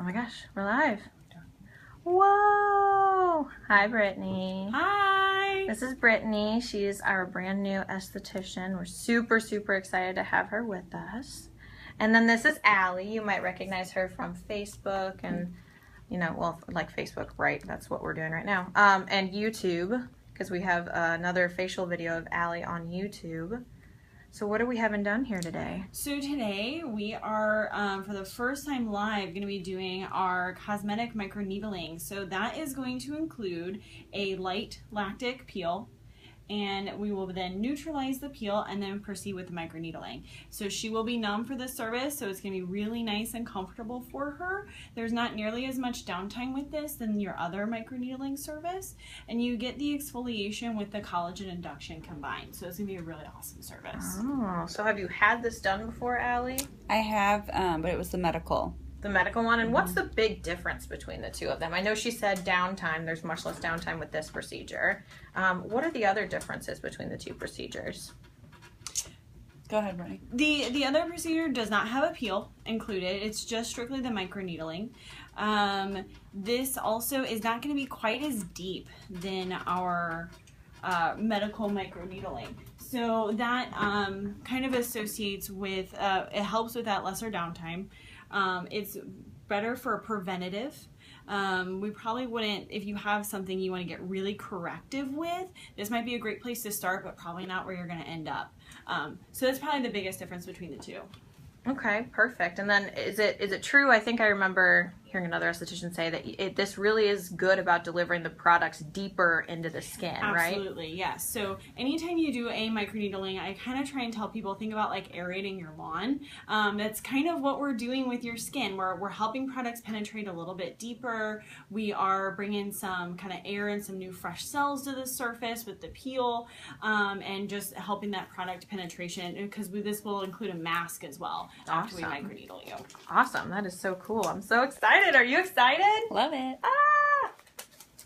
my gosh, we're live. Whoa! Hi, Brittany. Hi! This is Brittany. She's our brand new esthetician. We're super, super excited to have her with us. And then this is Allie. You might recognize her from Facebook and, you know, well, like Facebook, right? That's what we're doing right now. And YouTube, because we have another facial video of Allie on YouTube. So what are we having done here today? So today we are, for the first time live, going to be doing our Cosmetic Microneedling. So that is going to include a light lactic peel, and we will then neutralize the peel and then proceed with the microneedling. So she will be numb for this service, so it's going to be really nice and comfortable for her. There's not nearly as much downtime with this than your other microneedling service, and you get the exfoliation with the collagen induction combined. So it's going to be a really awesome service. Oh, so have you had this done before, Allie? I have, but it was the medical. The medical one, and what's the big difference between the two of them? I know she said downtime. There's much less downtime with this procedure. What are the other differences between the two procedures? Go ahead, Brittany. The other procedure does not have a peel included. It's just strictly the microneedling. This also is not going to be quite as deep than our medical microneedling. So that kind of associates with, it helps with that lesser downtime. It's better for preventative. We probably wouldn't, if you have something you want to get really corrective with, this might be a great place to start, but probably not where you're going to end up. So that's probably the biggest difference between the two. Okay, perfect. And then is it true? I think I remember hearing another esthetician say that this really is good about delivering the products deeper into the skin, right? Absolutely, yes. So anytime you do a microneedling, I kind of try and tell people, think about like aerating your lawn. That's kind of what we're doing with your skin. We're helping products penetrate a little bit deeper. We are bringing some kind of air and some new fresh cells to the surface with the peel, and just helping that product penetration, because this will include a mask as well after we microneedle you. Awesome. That is so cool. I'm so excited. Are you excited? Love it. Ah!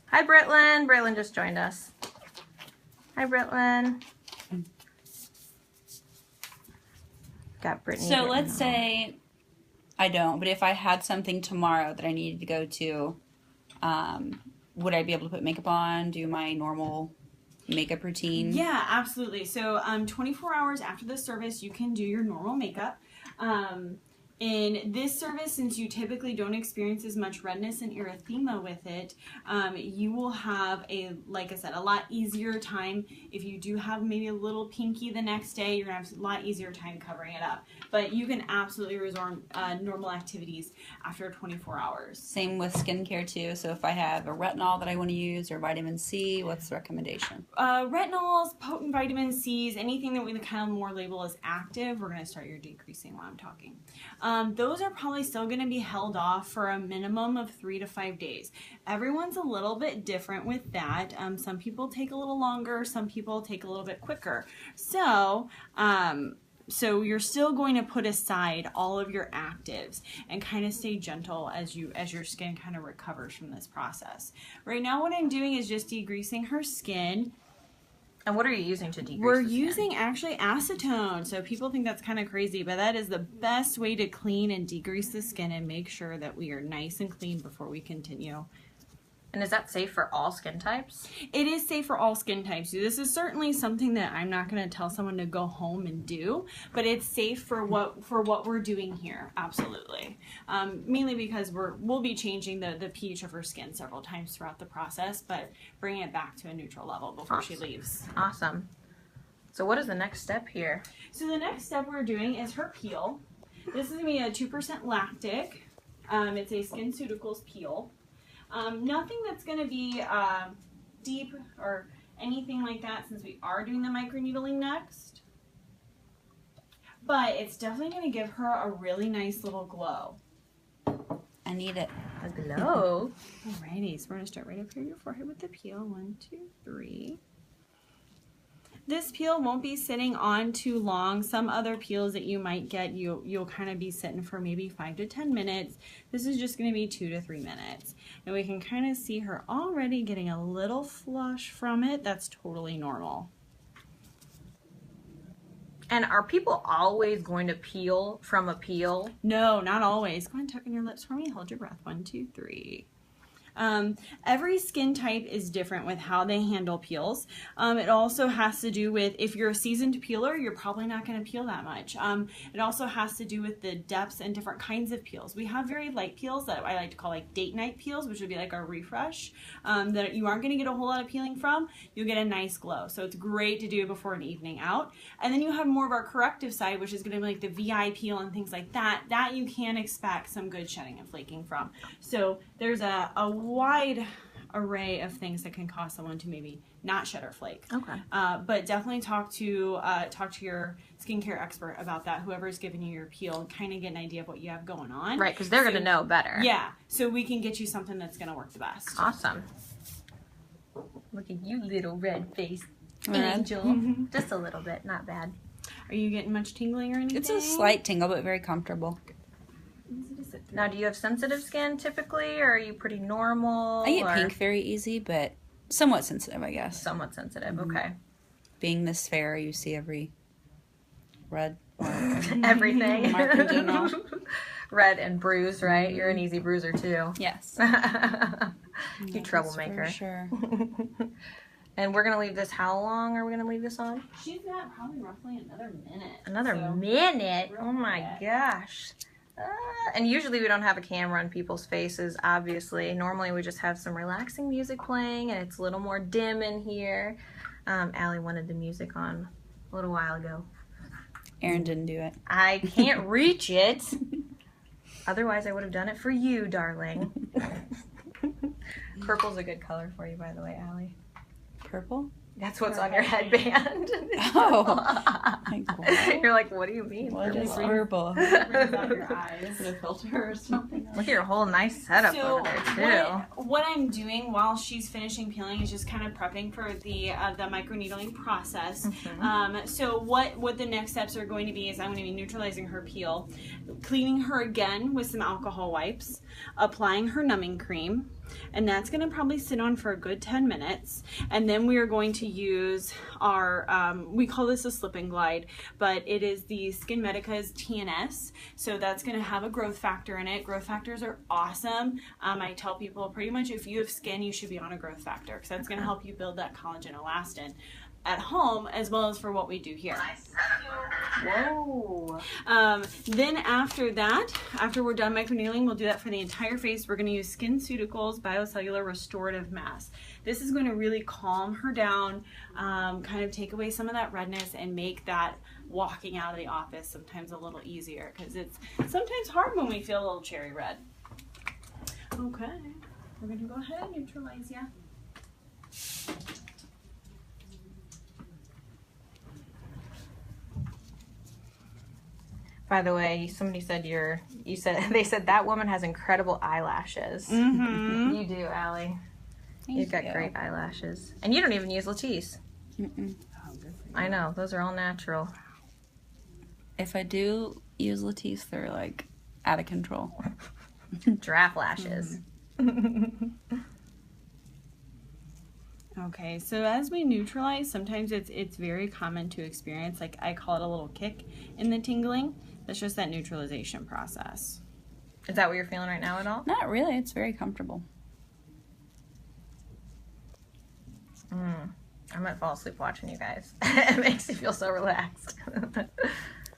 Hi, Brittlin. Brittlin just joined us. Hi, Brittlin. Got Brittany. So let's say I don't, but if I had something tomorrow that I needed to go to, would I be able to put makeup on, do my normal makeup routine? Yeah, absolutely. So 24 hours after the service, you can do your normal makeup. In this service, since you typically don't experience as much redness and erythema with it, you will have like I said, a lot easier time. If you do have maybe a little pinky the next day, you're gonna have a lot easier time covering it up. But you can absolutely resume normal activities after 24 hours. Same with skincare too. So if I have a retinol that I want to use or vitamin C, what's the recommendation? Retinols, potent vitamin C's, anything that we kind of more label as active, we're going to start your decreasing while I'm talking. Those are probably still going to be held off for a minimum of 3 to 5 days. Everyone's a little bit different with that. Some people take a little longer, some people take a little bit quicker. So you're still going to put aside all of your actives and kind of stay gentle as your skin kind of recovers from this process. Right now what I'm doing is just degreasing her skin. And what are you using to degrease We're the skin? using actually acetone. So people think that's kind of crazy, but that is the best way to clean and degrease the skin and make sure that we are nice and clean before we continue. And is that safe for all skin types? It is safe for all skin types. This is certainly something that I'm not going to tell someone to go home and do, but it's safe for what we're doing here. Absolutely. Mainly because we'll be changing the pH of her skin several times throughout the process, but bringing it back to a neutral level before she leaves. Awesome. So what is the next step here? So the next step we're doing is her peel. This is going to be a 2% lactic. It's a SkinCeuticals peel. Nothing that's going to be deep or anything like that, since we are doing the microneedling next. But it's definitely going to give her a really nice little glow. I need it. A glow? Alrighty, so we're going to start right up here your forehead with the peel. 1, 2, 3. This peel won't be sitting on too long. Some other peels that you might get, you'll kind of be sitting for maybe 5 to 10 minutes. This is just going to be 2 to 3 minutes. And we can kind of see her already getting a little flush from it. That's totally normal. And are people always going to peel from a peel? No, not always. Go ahead and tuck in your lips for me. Hold your breath. 1, 2, 3. Every skin type is different with how they handle peels. It also has to do with, if you're a seasoned peeler, you're probably not going to peel that much. It also has to do with the depths and different kinds of peels. We have very light peels that I like to call like date night peels, which would be like our refresh, that you aren't going to get a whole lot of peeling from. You'll get a nice glow. So it's great to do before an evening out. And then you have more of our corrective side, which is going to be like the VI peel and things like that, that you can expect some good shedding and flaking from. So there's a wide array of things that can cause someone to maybe not shed or flake. Okay. But definitely talk to your skincare expert about that, whoever's giving you your peel, and kind of get an idea of what you have going on. Right, because they're going to know better. Yeah, so we can get you something that's going to work the best. Awesome. Look at you, little red-faced angel. Just a little bit, not bad. Are you getting much tingling or anything? It's a slight tingle, but very comfortable. Now, do you have sensitive skin typically, or are you pretty normal? I get pink very easy, but somewhat sensitive, I guess. Somewhat sensitive, okay. Being this fair, you see every red Everything. mark in general. Red and bruised, right? You're an easy bruiser, too. Yes. You troublemaker. For sure. And we're going to leave this, how long are we going to leave this on? She's got probably roughly another minute. Another minute? Oh my gosh. And usually we don't have a camera on people's faces, obviously. Normally we just have some relaxing music playing, and it's a little more dim in here. Allie wanted the music on a little while ago. Aaron didn't do it. I can't reach it. Otherwise I would have done it for you, darling. Purple's a good color for you, by the way, Allie. Purple? That's what's on your headband. Oh. You're like, what do you mean? What is purple? Brings out your eyes. Is it a filter or something? Look at your whole nice setup over there, too. What I'm doing while she's finishing peeling is just kind of prepping for the microneedling process. So what the next steps are going to be is I'm going to be neutralizing her peel, cleaning her again with some alcohol wipes, applying her numbing cream, and that's going to probably sit on for a good 10 minutes. And then we are going to use our, we call this a slip and glide, but it is the Skin Medica's TNS. So that's going to have a growth factor in it. Growth factors are awesome. I tell people pretty much if you have skin, you should be on a growth factor because that's going to help you build that collagen elastin at home as well as for what we do here. Whoa. Then after that, after we're done microneedling, we'll do that for the entire face. We're going to use SkinCeuticals Biocellular Restorative Mask. This is going to really calm her down, kind of take away some of that redness and make that walking out of the office sometimes a little easier because it's sometimes hard when we feel a little cherry red. Okay, we're going to go ahead and neutralize ya. By the way, somebody said they said that woman has incredible eyelashes. Mm-hmm. You do, Allie. Thank You've got you. great eyelashes. And you don't even use Latisse. Mm-mm. I know, those are all natural. If I do use Latisse, they're like out of control. Giraffe lashes. Okay, so as we neutralize, sometimes it's very common to experience, like I call it a little kick in the tingling. That's just that neutralization process. Is that what you're feeling right now at all? Not really. It's very comfortable. I might fall asleep watching you guys. It makes you feel so relaxed.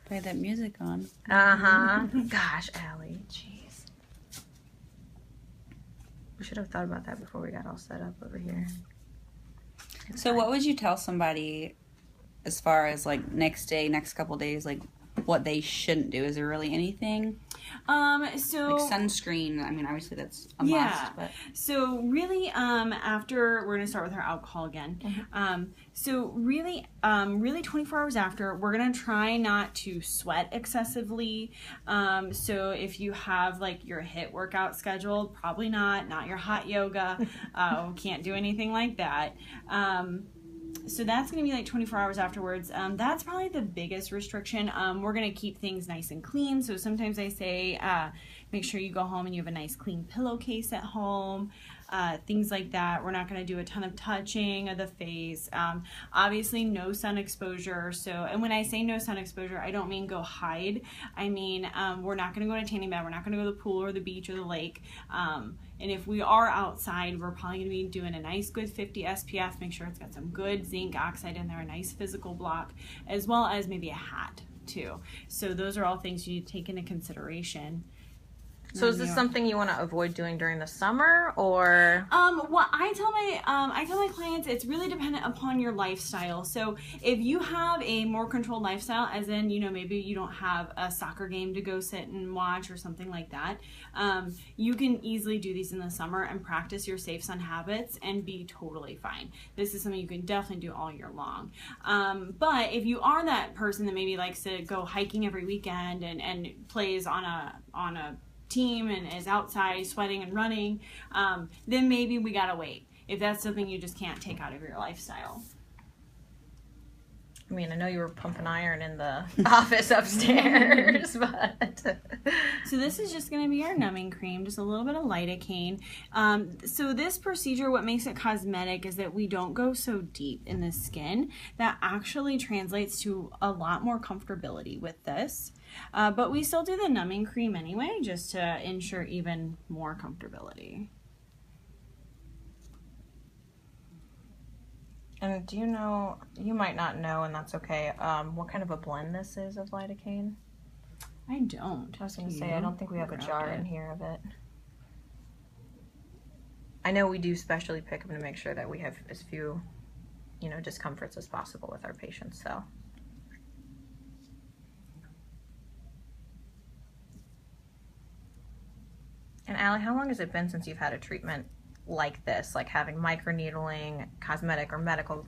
Play that music on. Uh-huh. Gosh, Allie. Jeez. We should have thought about that before we got all set up over here. So what would you tell somebody as far as like next day, next couple days, like what they shouldn't do? Is there really anything? So like sunscreen, I mean, obviously that's a must. But So really, after, we're going to start with our alcohol again. So really 24 hours after, we're going to try not to sweat excessively. So if you have like your HIIT workout scheduled, probably not your hot yoga. Can't do anything like that. So that's going to be like 24 hours afterwards. That's probably the biggest restriction. We're going to keep things nice and clean. So sometimes I say, Make sure you go home and you have a nice clean pillowcase at home. Things like that. We're not going to do a ton of touching of the face. Obviously no sun exposure. So, and when I say no sun exposure, I don't mean go hide. I mean, we're not going to go to a tanning bed. We're not going to go to the pool or the beach or the lake. And if we are outside, we're probably going to be doing a nice good 50 SPF. Make sure it's got some good zinc oxide in there, a nice physical block, as well as maybe a hat too. So those are all things you need to take into consideration. So is this something you want to avoid doing during the summer, or? Well, I tell my clients it's really dependent upon your lifestyle. So if you have a more controlled lifestyle, as in, you know, maybe you don't have a soccer game to go sit and watch or something like that, you can easily do these in the summer and practice your safe sun habits and be totally fine. This is something you can definitely do all year long. But if you are that person that maybe likes to go hiking every weekend and plays on a team and is outside sweating and running, then maybe we gotta wait if that's something you just can't take out of your lifestyle. I mean, I know you were pumping iron in the office upstairs, but... So this is just going to be our numbing cream, just a little bit of lidocaine. So this procedure, what makes it cosmetic is that we don't go so deep in the skin. That actually translates to a lot more comfortability with this. But we still do the numbing cream anyway, just to ensure even more comfortability. And do you know, you might not know, and that's okay, what kind of a blend this is of lidocaine? I don't. I was going to say, I don't think we have a jar in here of it. I know we do specially pick them to make sure that we have as few, you know, discomforts as possible with our patients, so. And Allie, how long has it been since you've had a treatment like this, like having microneedling, cosmetic or medical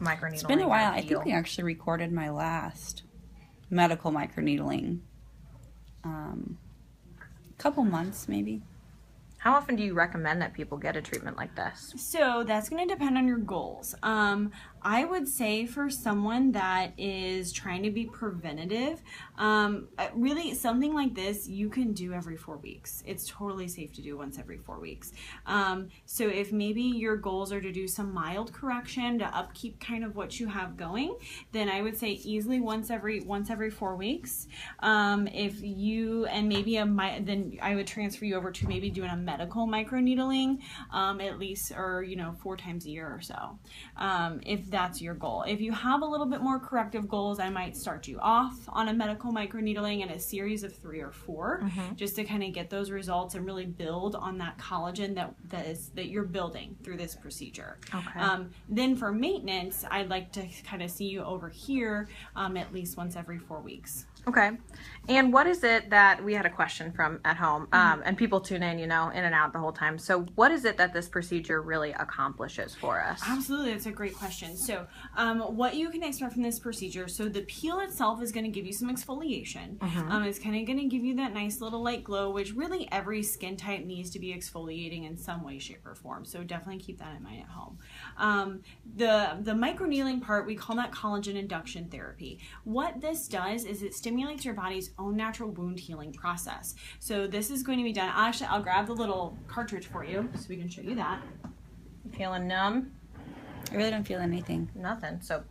microneedling? It's been a while. I think we actually recorded my last medical microneedling. Couple months maybe. How often do you recommend that people get a treatment like this? So that's going to depend on your goals. I would say for someone that is trying to be preventative, really something like this you can do every 4 weeks. It's totally safe to do once every 4 weeks. So if maybe your goals are to do some mild correction to upkeep kind of what you have going, then I would say easily once every 4 weeks. If you, and maybe then I would transfer you over to maybe doing a medical microneedling, at least, or, you know, 4 times a year or so. If that's your goal. If you have a little bit more corrective goals, I might start you off on a medical microneedling in a series of 3 or 4, just to kind of get those results and really build on that collagen that you're building through this procedure. Okay. Then for maintenance, I'd like to kind of see you over here at least once every 4 weeks. Okay. And what is it that, we had a question from at home, and people tune in, you know, in and out the whole time. So what is it that this procedure really accomplishes for us? Absolutely. That's a great question. So what you can expect from this procedure, so the peel itself is going to give you some exfoliation. It's kind of going to give you that nice little light glow, which really every skin type needs to be exfoliating in some way, shape, or form. So definitely keep that in mind at home. The microneedling part, we call that collagen induction therapy. What this does is it stimulates your body's own natural wound healing process. So this is going to be done. I'll grab the little cartridge for you so we can show you that. You feeling numb? I really don't feel anything. Nothing. So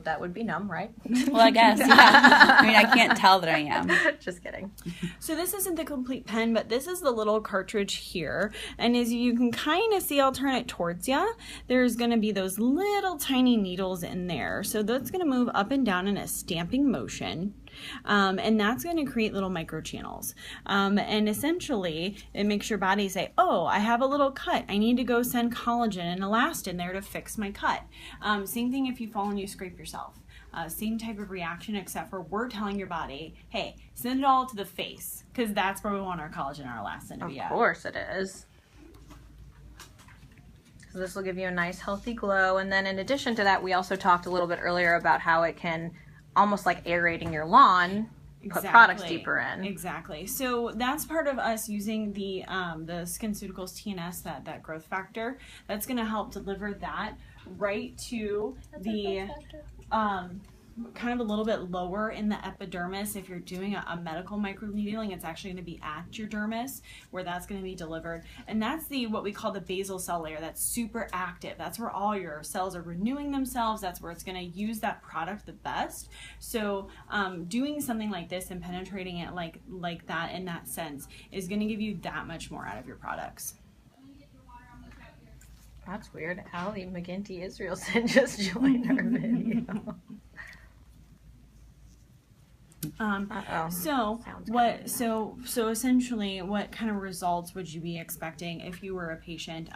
that would be numb, right? Well, I guess, yeah. I mean, I can't tell that I am. Just kidding. So this isn't the complete pen, but this is the little cartridge here. And as you can kind of see, I'll turn it towards you. There's going to be those little tiny needles in there. So that's going to move up and down in a stamping motion. And that's going to create little microchannels. And essentially, it makes your body say, oh, I have a little cut. I need to go send collagen and elastin there to fix my cut. Same thing if you fall and you scrape yourself. Same type of reaction, except for we're telling your body, hey, send it all to the face, because that's where we want our collagen and our elastin to be at. Of course it is. So this will give you a nice healthy glow. And then in addition to that, we also talked a little bit earlier about how it can, almost like aerating your lawn, put products deeper in. Exactly. So that's part of us using the SkinCeuticals TNS, that growth factor. That's going to help deliver that right to kind of a little bit lower in the epidermis. If you're doing a medical microneedling, it's actually going to be at your dermis where that's going to be delivered. And that's what we call the basal cell layer. That's super active. That's where all your cells are renewing themselves. That's where it's going to use that product the best. So doing something like this and penetrating it like that in that sense is going to give you that much more out of your products. That's weird. Allie McGinty Israel said just join our video. So essentially, what kind of results would you be expecting if you were a patient?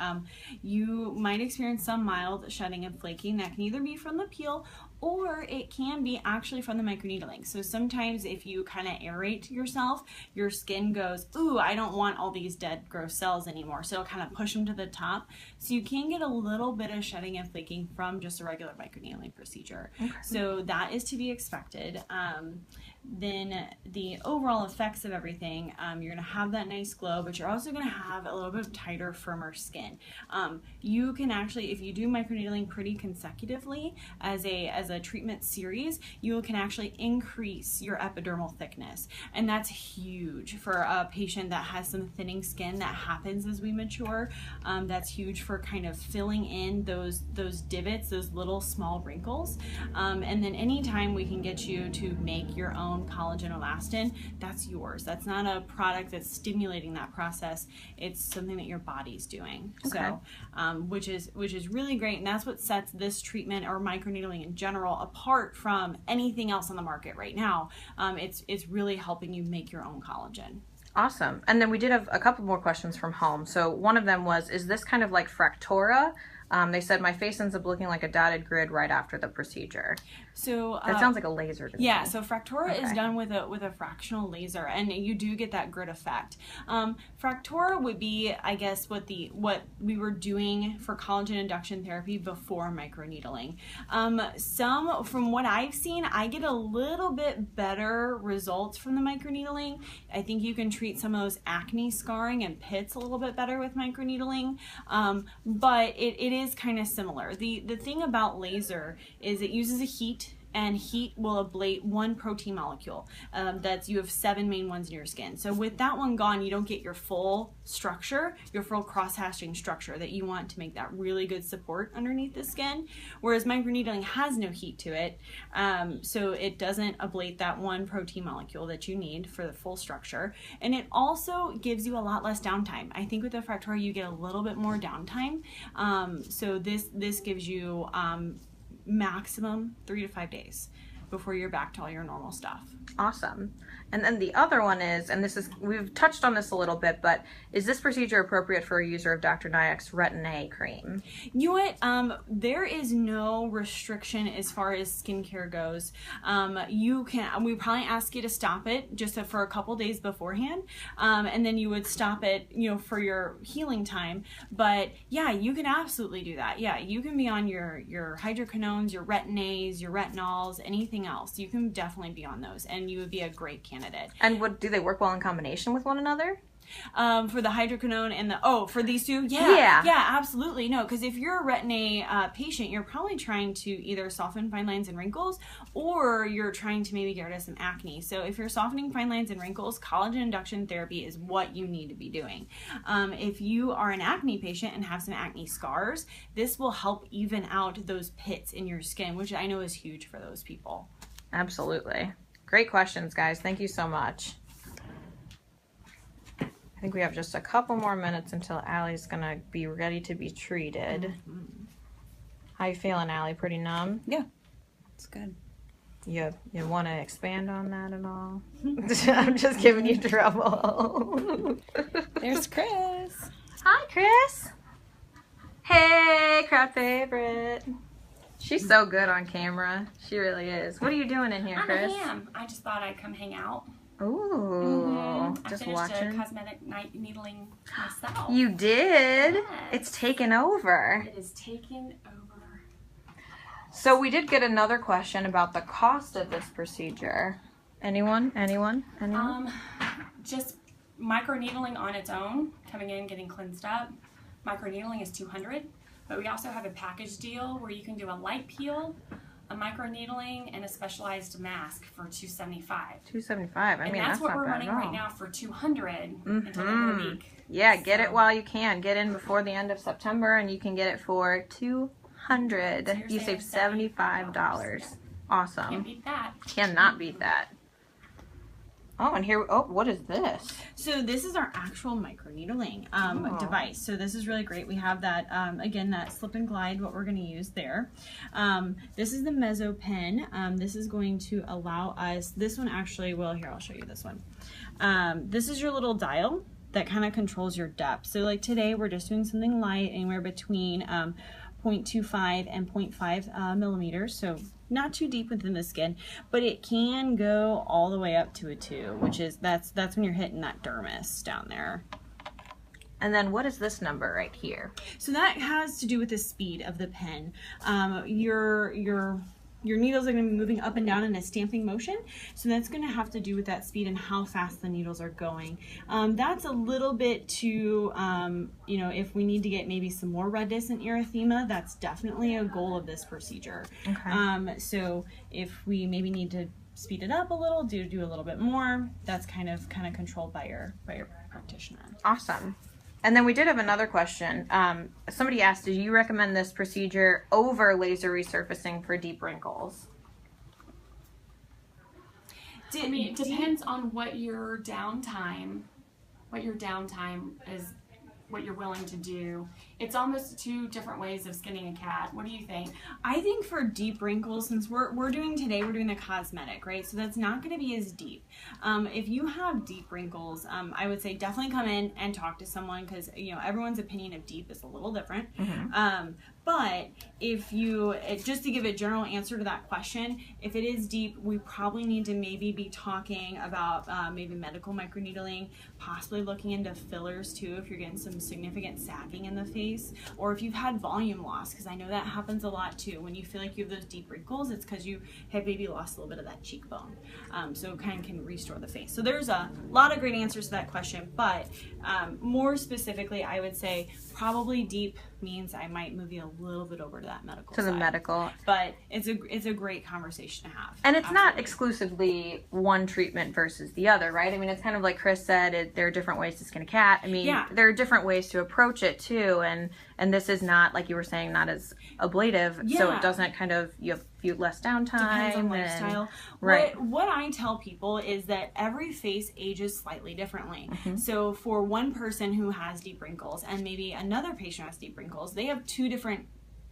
You might experience some mild shedding and flaking. That can either be from the peel or it can be actually from the microneedling. So sometimes if you kind of aerate yourself, your skin goes, ooh, I don't want all these dead gross cells anymore. So it'll kind of push them to the top. So you can get a little bit of shedding and flaking from just a regular microneedling procedure. Okay. So that is to be expected. Then the overall effects of everything, you're going to have that nice glow, but you're also going to have a little bit of tighter, firmer skin. You can actually, if you do microneedling pretty consecutively as a treatment series, you can actually increase your epidermal thickness. And that's huge for a patient that has some thinning skin that happens as we mature. That's huge for kind of filling in those divots, those little small wrinkles. And then anytime we can get you to make your own collagen elastin, that's yours. That's not a product that's stimulating that process. It's something that your body's doing. Okay. So, which is really great, and that's what sets this treatment or microneedling in general apart from anything else on the market right now. It's really helping you make your own collagen. Awesome. And then we did have a couple more questions from home. So one of them was, is this kind of like Fractora? They said my face ends up looking like a dotted grid right after the procedure. So that sounds like a laser to me. Yeah, so Fractora is done with a fractional laser, and you do get that grid effect. Fractora would be, I guess, what we were doing for collagen induction therapy before microneedling. From what I've seen, I get a little bit better results from the microneedling. I think you can treat some of those acne scarring and pits a little bit better with microneedling, but it is kind of similar. The thing about laser is it uses a heat, and heat will ablate one protein molecule. You have 7 main ones in your skin. So with that one gone, you don't get your full structure, your full cross-hatching structure that you want to make that really good support underneath the skin. Whereas microneedling has no heat to it, so it doesn't ablate that one protein molecule that you need for the full structure. And it also gives you a lot less downtime. I think with the Fractora, you get a little bit more downtime. So this gives you maximum 3 to 5 days before you're back to all your normal stuff. Awesome. And then the other one is, and we've touched on this a little bit, but is this procedure appropriate for a user of Dr. Nayak's Brittanie cream? You know what? There is no restriction as far as skincare goes. We probably ask you to stop it just for a couple days beforehand, and then you would stop it, for your healing time. But yeah, you can absolutely do that. Yeah, you can be on your hydroquinones, your retinaes, your retinols, anything else. You can definitely be on those, and you would be a great candidate. And do they work well in combination with one another? For the hydroquinone and for these two? Yeah, absolutely. No, because if you're a Brittanie patient, you're probably trying to either soften fine lines and wrinkles, or you're trying to maybe get rid of some acne. So if you're softening fine lines and wrinkles, collagen induction therapy is what you need to be doing. If you are an acne patient and have some acne scars, this will help even out those pits in your skin, which I know is huge for those people. Absolutely. Great questions, guys. Thank you so much. I think we have just a couple more minutes until Allie's gonna be ready to be treated. Mm-hmm. How you feeling, Allie? Pretty numb? Yeah, it's good. You want to expand on that at all? I'm just giving you trouble. There's Chris. Hi, Chris. Hey, crowd favorite. She's so good on camera. She really is. What are you doing in here, Chris? I am. I just thought I'd come hang out. Ooh, just watching. I finished a cosmetic needling myself. You did? Yes. It's taken over. It is taken over. So we did get another question about the cost of this procedure. Anyone? Just microneedling on its own, coming in, getting cleansed up. Microneedling is $200, but we also have a package deal where you can do a light peel, a microneedling and a specialized mask for $275. $275. I And mean, that's what not we're bad running at all. right now for $200 until the end of the week. Yeah, get it while you can. Get in before the end of September, and you can get it for $200. So You save $75. Awesome. Can't beat that. Cannot beat that. Oh, and here, oh, what is this? So this is our actual microneedling device. So this is really great. We have that, again, that slip and glide, what we're going to use there. This is the Mezzo pen. This is going to allow us, this one actually, well, here, I'll show you this one. This is your little dial that kind of controls your depth. So like today, we're just doing something light, anywhere between 0.25 and 0.5 millimeters. So not too deep within the skin, but it can go all the way up to a 2, which is, that's when you're hitting that dermis down there. And then what is this number right here? So that has to do with the speed of the pen. Your needles are going to be moving up and down in a stamping motion, so that's going to have to do with that speed and how fast the needles are going. That's a little bit to, you know, if we need to get maybe some more redness and erythema, that's definitely a goal of this procedure. Okay. So if we maybe need to speed it up a little, do a little bit more, that's kind of controlled by your practitioner. Awesome. And then we did have another question. Somebody asked, do you recommend this procedure over laser resurfacing for deep wrinkles? I mean, it depends on what your downtime is, what you're willing to do. It's almost 2 different ways of skinning a cat. What do you think? I think for deep wrinkles, since we're doing the cosmetic, right? So that's not going to be as deep. If you have deep wrinkles, I would say definitely come in and talk to someone, because you know everyone's opinion of deep is a little different. But if you, just to give a general answer to that question, if it is deep, we probably need to maybe be talking about maybe medical microneedling, possibly looking into fillers too if you're getting some significant sagging in the face, or if you've had volume loss, because I know that happens a lot too. When you feel like you have those deep wrinkles, it's because you have maybe lost a little bit of that cheekbone. So it kind of can restore the face. So there's a lot of great answers to that question, but more specifically, I would say probably deep means I might move you a little bit over to that medical To the side. medical. But it's a great conversation to have. And it's not Absolutely. exclusively one treatment versus the other, right? I mean, it's kind of like Chris said, there are different ways to skin a cat. I mean, Yeah. there are different ways to approach it too. And this is not, like you were saying, not as ablative. So Yeah. it doesn't kind of, you have less downtime. Depends on and- lifestyle. Right. What I tell people is that every face ages slightly differently. So for one person who has deep wrinkles and maybe another patient who has deep wrinkles, they have 2 different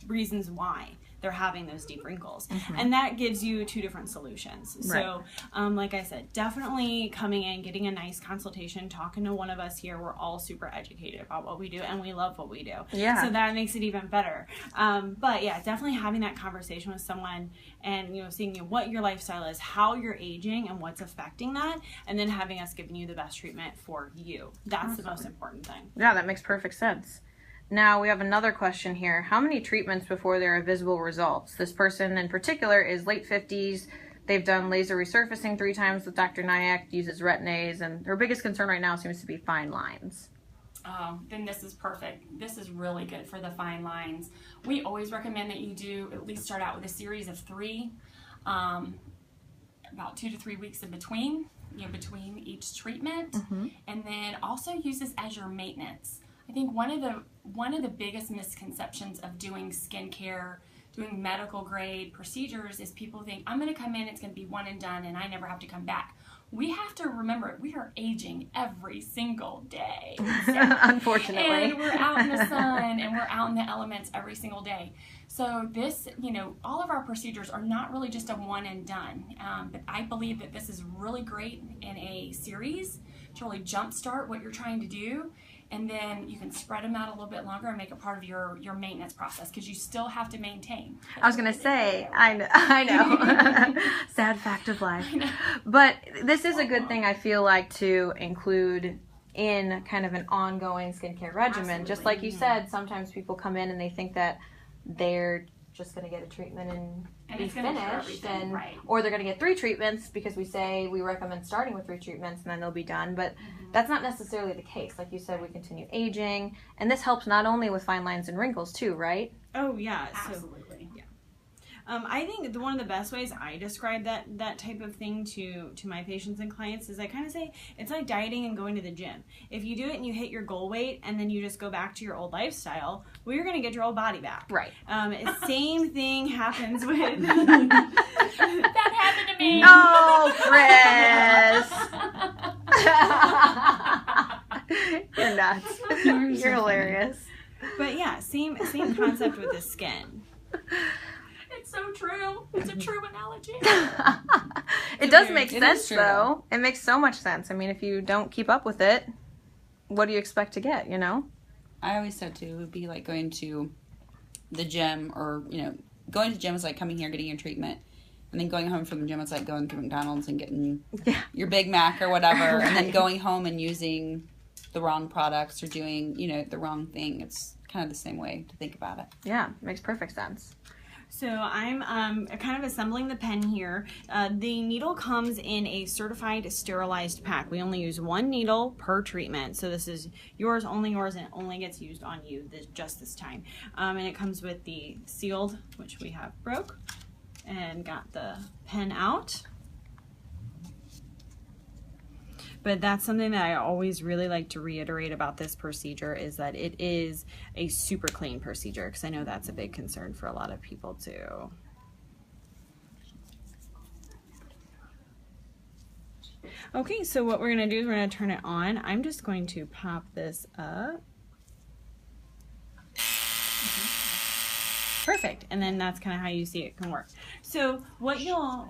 reasons why they're having those deep wrinkles. And that gives you 2 different solutions. So like I said, definitely coming in, getting a nice consultation, talking to one of us here. We're all super educated about what we do and we love what we do. Yeah. So that makes it even better. But yeah, definitely having that conversation with someone and, you know, seeing what your lifestyle is, how you're aging and what's affecting that, and then having us giving you the best treatment for you. That's the most important thing. Yeah, that makes perfect sense. Now we have another question here. How many treatments before there are visible results? This person in particular is late 50s. They've done laser resurfacing 3 times with Dr. Nayak, uses Retinaze, and her biggest concern right now seems to be fine lines. Oh, then this is perfect. This is really good for the fine lines. We always recommend that you do at least start out with a series of 3, about 2 to 3 weeks in between, between each treatment, and then also use this as your maintenance. I think one of the biggest misconceptions of doing skincare, doing medical grade procedures, is people think, I'm going to come in, it's going to be one and done, and I never have to come back. We have to remember, we are aging every single day. Unfortunately. And we're out in the sun, and we're out in the elements every single day. So this, all of our procedures are not really just a one and done. But I believe that this is really great in a series to really jumpstart what you're trying to do. And then you can spread them out a little bit longer and make it part of your maintenance process, because you still have to maintain. I was going to say, I know. Sad fact of life. But this is a good thing, I feel like, to include in kind of an ongoing skincare regimen. Absolutely. Just like you said, sometimes people come in and they think that they're just going to get a treatment and be it's gonna cure finished, everything, right. or they're going to get 3 treatments because we say we recommend starting with 3 treatments and then they'll be done. But that's not necessarily the case. Like you said, we continue aging, and this helps not only with fine lines and wrinkles too, right? Oh yeah, Absolutely. I think one of the best ways I describe that type of thing to my patients and clients is I kind of say it's like dieting and going to the gym. If you do it and you hit your goal weight and then you just go back to your old lifestyle, well, you're going to get your old body back. Right. Same thing happens with... That happened to me. Oh, Chris. You're nuts. You're hilarious. But yeah, same concept with the skin. It's so true. It's a true analogy. It does make sense, though. It makes so much sense. I mean, if you don't keep up with it, what do you expect to get, you know? I always said, too, it would be like going to the gym or, you know, going to the gym is like coming here, getting your treatment. And then going home from the gym, it's like going to McDonald's and getting your Big Mac or whatever. Right. And then going home and using the wrong products or doing, you know, the wrong thing. It's kind of the same way to think about it. Yeah, makes perfect sense. So I'm kind of assembling the pen here. The needle comes in a certified sterilized pack. We only use one needle per treatment. So this is yours, and it only gets used on you just this time. And it comes with the sealed, which we have broke, and got the pen out. But that's something that I always really like to reiterate about this procedure is that it is a super clean procedure, because I know that's a big concern for a lot of people too. Okay, so what we're going to do is we're going to turn it on. I'm just going to pop this up. Perfect, and then that's kind of how you see it can work. So what you'll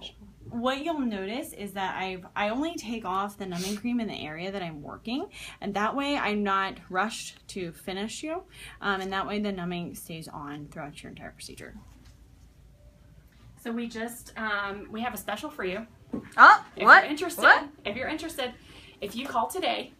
notice is that I only take off the numbing cream in the area that I'm working, and that way I'm not rushed to finish you, and that way the numbing stays on throughout your entire procedure. So we just we have a special for you. Oh, If what? you're interested, What? if you call today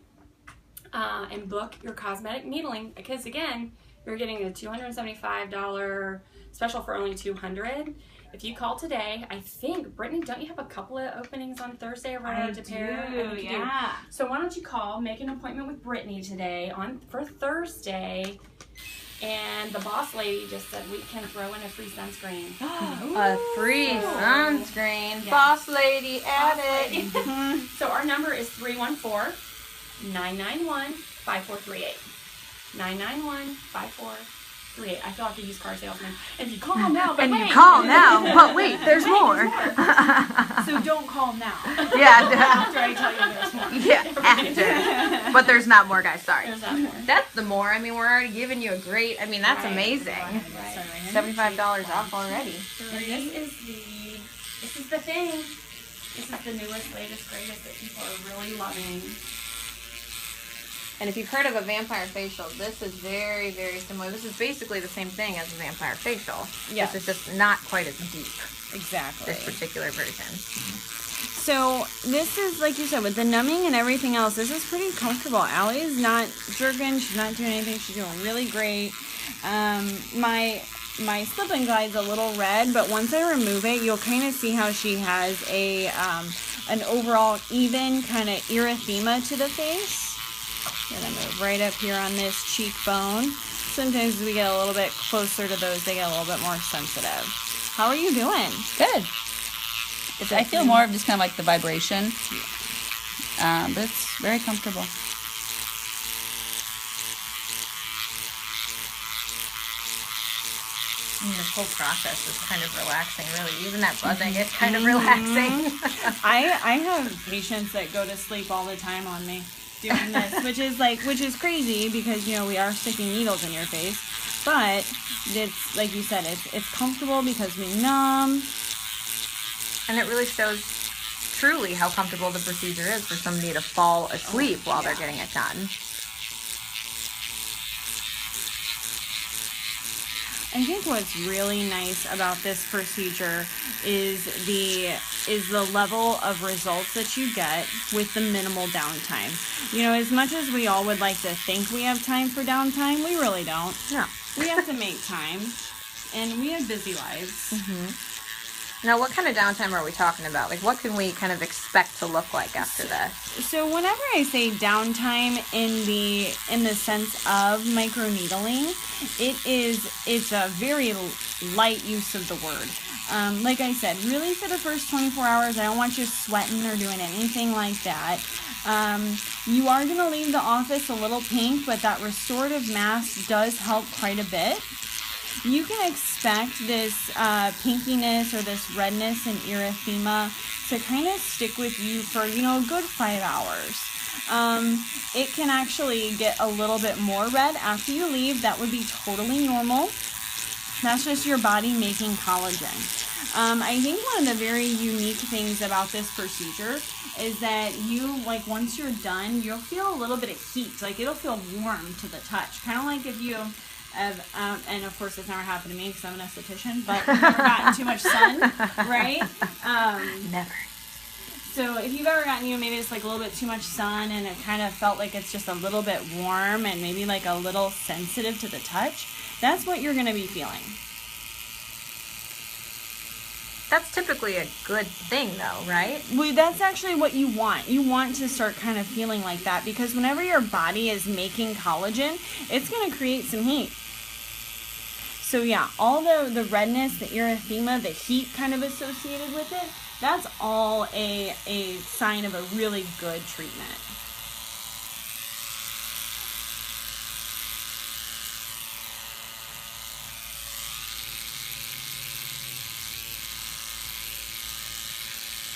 and book your cosmetic needling, because again, you're getting a $275 special for only $200. If you call today, I think, Brittany, don't you have a couple of openings on Thursday or right to pair? I think you do. So why don't you call, make an appointment with Brittany today for Thursday, and the boss lady just said we can throw in a free sunscreen. A free sunscreen. Yeah. Boss lady, add it. So our number is 314-991-5438. 991-5438. I feel like a used car salesman. And you call now, but you call now, but wait, there's more. So don't call now. Yeah. After I tell you there's more. Yeah, after. But there's not more, guys. Sorry. There's not more. That's the more. I mean, we're already giving you a great. I mean, that's amazing. Right. $75 off already. And this is the thing. This is the newest, latest, greatest that people are really loving. And if you've heard of a vampire facial, this is very, very similar. This is basically the same thing as a vampire facial. Yes. This is just not quite as deep. Exactly. This particular version. So this is, like you said, with the numbing and everything else, this is pretty comfortable. Allie is not jerking. She's not doing anything. She's doing really great. My slip and glide's a little red, but once I remove it, you'll kind of see how she has an overall even kind of erythema to the face. I'm going to move right up here on this cheekbone. Sometimes as we get a little bit closer to those, they get a little bit more sensitive. How are you doing? Good. I feel more of just kind of like the vibration, but it's very comfortable. And this whole process is kind of relaxing, really. Even that buzzing, it's kind of relaxing. I have patients that go to sleep all the time on me doing this, which is crazy because, you know, we are sticking needles in your face, but it's, like you said, it's comfortable because we numb. And it really shows truly how comfortable the procedure is for somebody to fall asleep while they're getting it done. I think what's really nice about this procedure is the level of results that you get with the minimal downtime. You know, as much as we all would like to think we have time for downtime, we really don't. No. We have to make time, and we have busy lives. Mm-hmm. Now, what kind of downtime are we talking about? Like, what can we kind of expect to look like after this? So whenever I say downtime in the sense of microneedling, it's a very light use of the word. Like I said, really for the first 24 hours, I don't want you sweating or doing anything like that. You are going to leave the office a little pink, but that restorative mask does help quite a bit. You can expect this pinkiness or this redness and erythema to kind of stick with you for, a good 5 hours. It can actually get a little bit more red after you leave. That would be totally normal. That's just your body making collagen. I think one of the very unique things about this procedure is that once you're done, you'll feel a little bit of heat. Like, it'll feel warm to the touch. Kind of like if you have, and of course it's never happened to me because I'm an esthetician, but you've never gotten too much sun, right? Never. So if you've ever gotten, maybe it's like a little bit too much sun and it kind of felt like it's just a little bit warm and maybe like a little sensitive to the touch, that's what you're going to be feeling. That's typically a good thing though, right? Well, that's actually what you want. You want to start kind of feeling like that because whenever your body is making collagen, it's going to create some heat. So yeah, all the redness, the erythema, the heat kind of associated with it, that's all a sign of a really good treatment.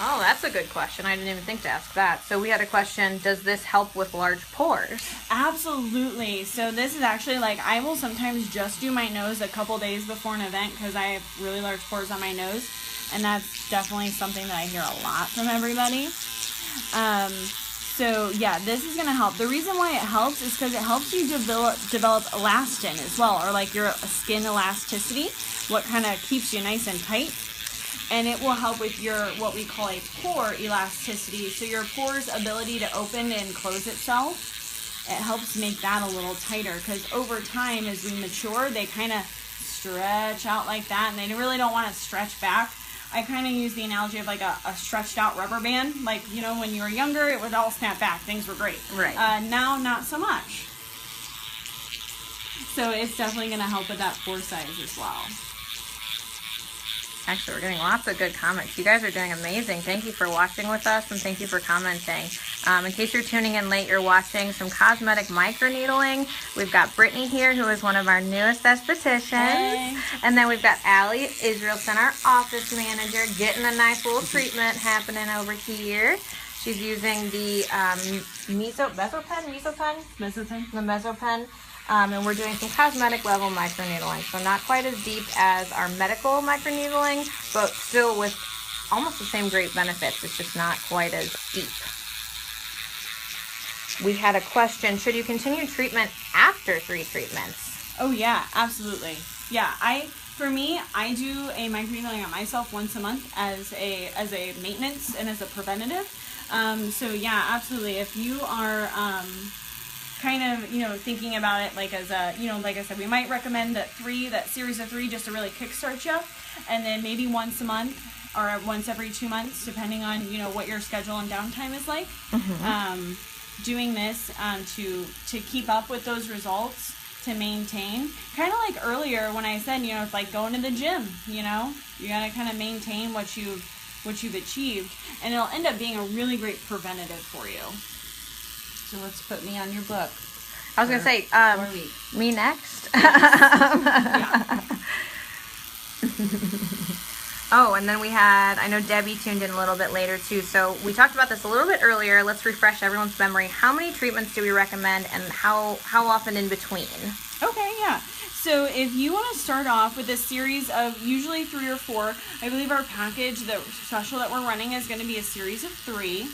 Oh, that's a good question. I didn't even think to ask that. So we had a question, does this help with large pores? Absolutely. So this is actually I will sometimes just do my nose a couple days before an event because I have really large pores on my nose. And that's definitely something that I hear a lot from everybody. So yeah, this is going to help. The reason why it helps is because it helps you develop elastin as well, or your skin elasticity, what kind of keeps you nice and tight. And it will help with your, what we call a pore elasticity. So your pore's ability to open and close itself, it helps make that a little tighter. Because over time, as we mature, they kind of stretch out like that. And they really don't want to stretch back. I kind of use the analogy of a stretched out rubber band. When you were younger, it would all snap back. Things were great. Right. Now, not so much. So it's definitely going to help with that pore size as well. Actually, we're getting lots of good comments. You guys are doing amazing. Thank you for watching with us, and thank you for commenting. In case you're tuning in late, you're watching some Cosmetic Microneedling. We've got Brittanie here, who is one of our newest estheticians. Hey. And then we've got Allie, Israelson, our office manager, getting a nice little treatment happening over here. She's using the Mesopen. And we're doing some cosmetic level microneedling. So not quite as deep as our medical microneedling, but still with almost the same great benefits. It's just not quite as deep. We had a question, should you continue treatment after 3 treatments? Oh yeah, absolutely. Yeah, for me, I do a microneedling on myself once a month as a maintenance and as a preventative. So yeah, absolutely. If you are kind of, thinking about it as a, like I said, we might recommend that series of 3 just to really kickstart you. And then maybe once a month or once every 2 months, depending on, what your schedule and downtime is like. Mm-hmm. Doing this to keep up with those results, to maintain. Kind of like earlier when I said, it's like going to the gym, you got to kind of maintain what you've achieved. And it'll end up being a really great preventative for you. So let's put me on your book. I was going to say, me next. Yeah. Oh, and then we had, I know Debbie tuned in a little bit later too. So we talked about this a little bit earlier. Let's refresh everyone's memory. How many treatments do we recommend and how often in between? Okay, yeah. So if you want to start off with a series of usually 3 or 4, I believe our package, the special that we're running, is going to be a series of 3.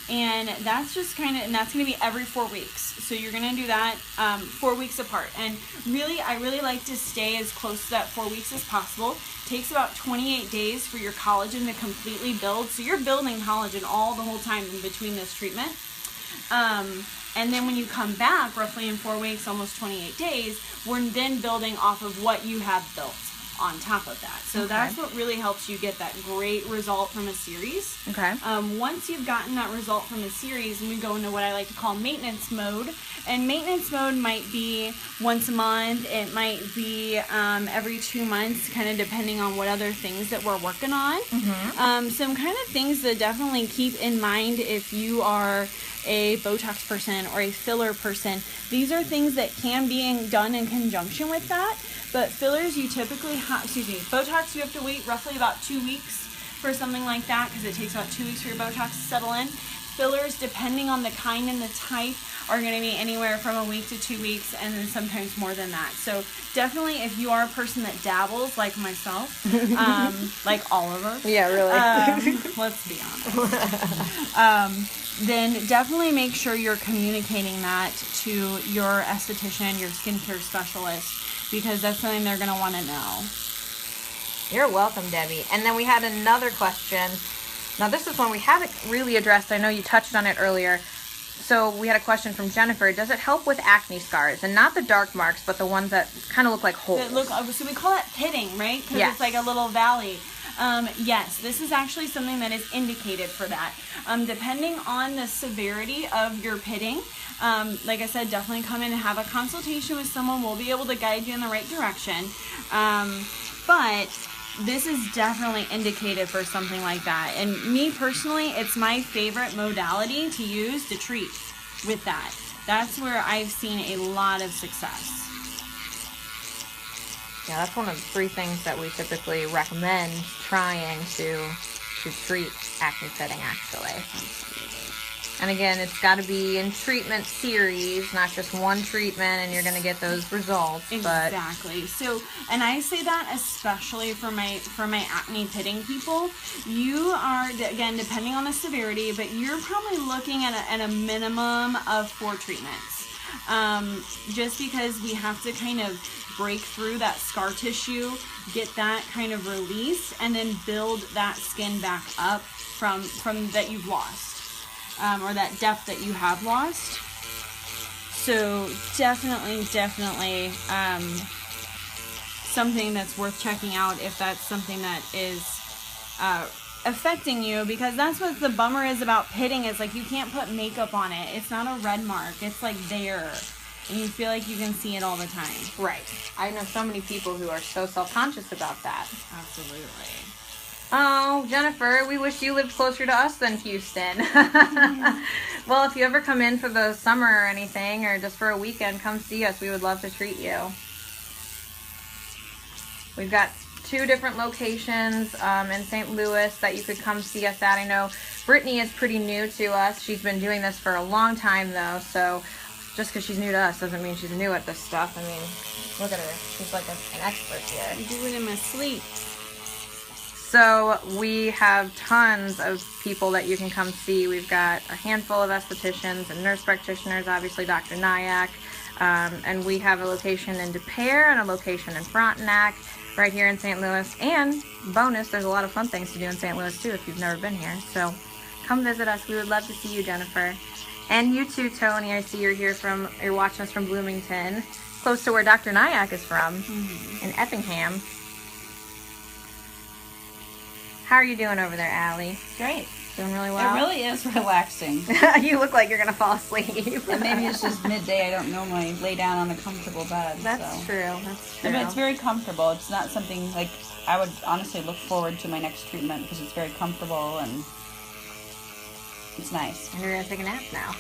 And that's just and that's going to be every 4 weeks. So you're going to do that 4 weeks apart. And really, I really like to stay as close to that 4 weeks as possible. It takes about 28 days for your collagen to completely build. So you're building collagen the whole time in between this treatment. And then when you come back, roughly in 4 weeks, almost 28 days, we're then building off of what you have built on top of that. So that's what really helps you get that great result from a series. Okay. Once you've gotten that result from a series, we go into what I like to call maintenance mode. And maintenance mode might be once a month. It might be every 2 months, kind of depending on what other things that we're working on. Some kind of things to definitely keep in mind if you are a Botox person or a filler person. These are things that can be done in conjunction with that. But fillers, you typically have, Botox, you have to wait roughly about 2 weeks for something like that, because it takes about 2 weeks for your Botox to settle in. Fillers, depending on the kind and the type, are going to be anywhere from a week to 2 weeks, and then sometimes more than that. So definitely, if you are a person that dabbles, like myself, like all of us. Yeah, really. Let's be honest. Then definitely make sure you're communicating that to your esthetician, your skincare specialist, because that's something they're going to want to know. You're welcome, Debbie. And then we had another question. Now, this is one we haven't really addressed. I know you touched on it earlier. So we had a question from Jennifer. Does it help with acne scars? And not the dark marks, but the ones that kind of look like holes. So we call it pitting, right? Because it's like a little valley. Yes, this is actually something that is indicated for that. Depending on the severity of your pitting, like I said, definitely come in and have a consultation with someone. We'll be able to guide you in the right direction. But this is definitely indicated for something like that. And me personally, it's my favorite modality to use to treat with that. That's where I've seen a lot of success. Yeah, that's one of the 3 things that we typically recommend trying to treat acne pitting, actually. And again, it's got to be in treatment series, not just one treatment and you're going to get those results. Exactly. So, and I say that especially for my acne pitting people. You are, again, depending on the severity, but you're probably looking at a minimum of 4 treatments. Just because we have to kind of break through that scar tissue, get that kind of release, and then build that skin back up from that you've lost. Or that depth that you have lost. So definitely something that's worth checking out if that's something that is affecting you, because that's what the bummer is about pitting, is like you can't put makeup on it. It's not a red mark. It's like there. And you feel like you can see it all the time. Right. I know so many people who are so self-conscious about that. Absolutely. Oh, Jennifer, we wish you lived closer to us than Houston. Well, if you ever come in for the summer or anything, or just for a weekend, come see us. We would love to treat you. We've got 2 different locations in St. Louis that you could come see us at. I know Brittanie is pretty new to us. She's been doing this for a long time, though, so just because she's new to us doesn't mean she's new at this stuff. I mean, look at her. She's like an expert here. I do it in my sleep. So we have tons of people that you can come see. We've got a handful of estheticians and nurse practitioners, obviously Dr. Nayak, and we have a location in Des Peres and a location in Frontenac right here in St. Louis. And bonus, there's a lot of fun things to do in St. Louis too if you've never been here. So come visit us. We would love to see you, Jennifer. And you too, Tony. I see you're watching us from Bloomington, close to where Dr. Nayak is from, in Effingham. How are you doing over there, Allie? Great. Doing really well? It really is relaxing. You look like you're going to fall asleep. And maybe it's just midday. I don't normally lay down on a comfortable bed. That's true. That's true. But it's very comfortable. It's not something like I would honestly look forward to my next treatment because it's very comfortable and it's nice. And you're going to take a nap now.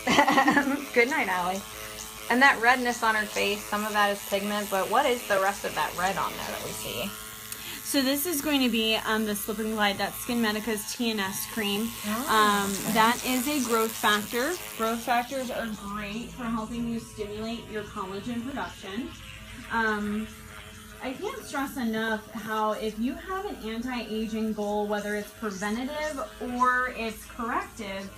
Good night, Allie. And that redness on her face, some of that is pigment, but what is the rest of that red on there that we see? So this is going to be the Slip and Glide, that's Skin Medica's TNS cream. That is a growth factor. Growth factors are great for helping you stimulate your collagen production. I can't stress enough how if you have an anti-aging goal, whether it's preventative or it's corrective,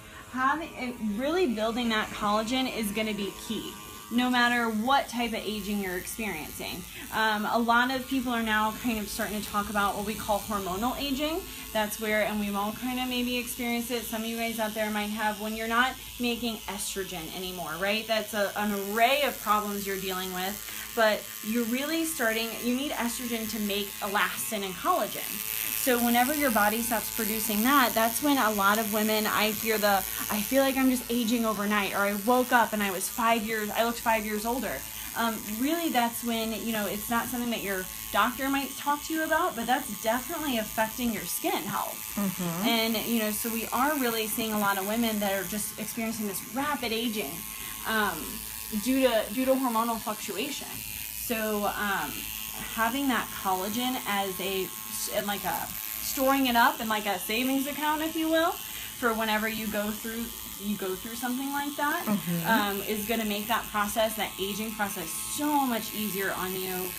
really building that collagen is going to be key, no matter what type of aging you're experiencing. A lot of people are now kind of starting to talk about what we call hormonal aging. That's where, and we've all kind of maybe experienced it, some of you guys out there might have, when you're not making estrogen anymore, right? That's an array of problems you're dealing with. but you're really starting, you need estrogen to make elastin and collagen. So whenever your body stops producing that, that's when a lot of women, I feel like I'm just aging overnight, or I woke up and I looked 5 years older. Really, that's when, you know, it's not something that your doctor might talk to you about, but that's definitely affecting your skin health. Mm-hmm. And, you know, so we are really seeing a lot of women that are just experiencing this rapid aging due to hormonal fluctuation. So having that collagen as storing it up in like a savings account, if you will, for whenever you go through something like that, mm-hmm. Is going to make that aging process so much easier on you.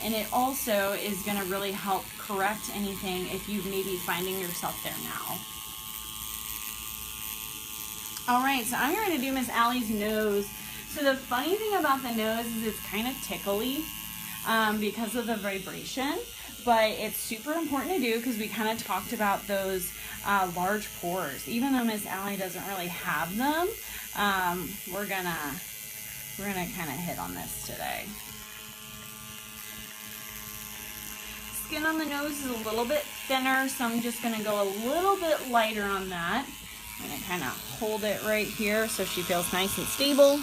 And it also is going to really help correct anything if you may be finding yourself there now. All right, so I'm going to do Miss Allie's nose. So the funny thing about the nose is it's kind of tickly because of the vibration, but it's super important to do because we kind of talked about those large pores. Even though Miss Allie doesn't really have them, we're gonna kind of hit on this today. Skin on the nose is a little bit thinner, so I'm just gonna go a little bit lighter on that. I'm gonna kind of hold it right here so she feels nice and stable.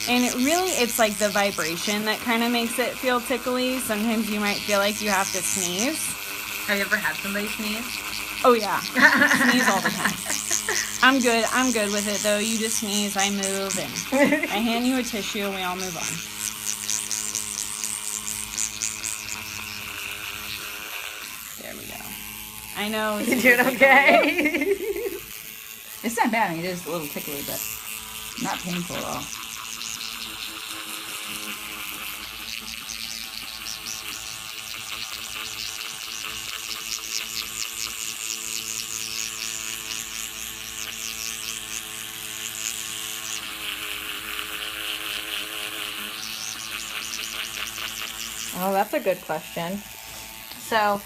And it's like the vibration that kind of makes it feel tickly. Sometimes you might feel like you have to sneeze. Have you ever had somebody sneeze? Oh yeah, sneeze all the time. I'm good with it though. You just sneeze, I move, and I hand you a tissue, and we all move on. There we go. I know. You doing okay? It's not bad. I mean, it is a little tickly, but not painful at all. Oh, that's a good question. So,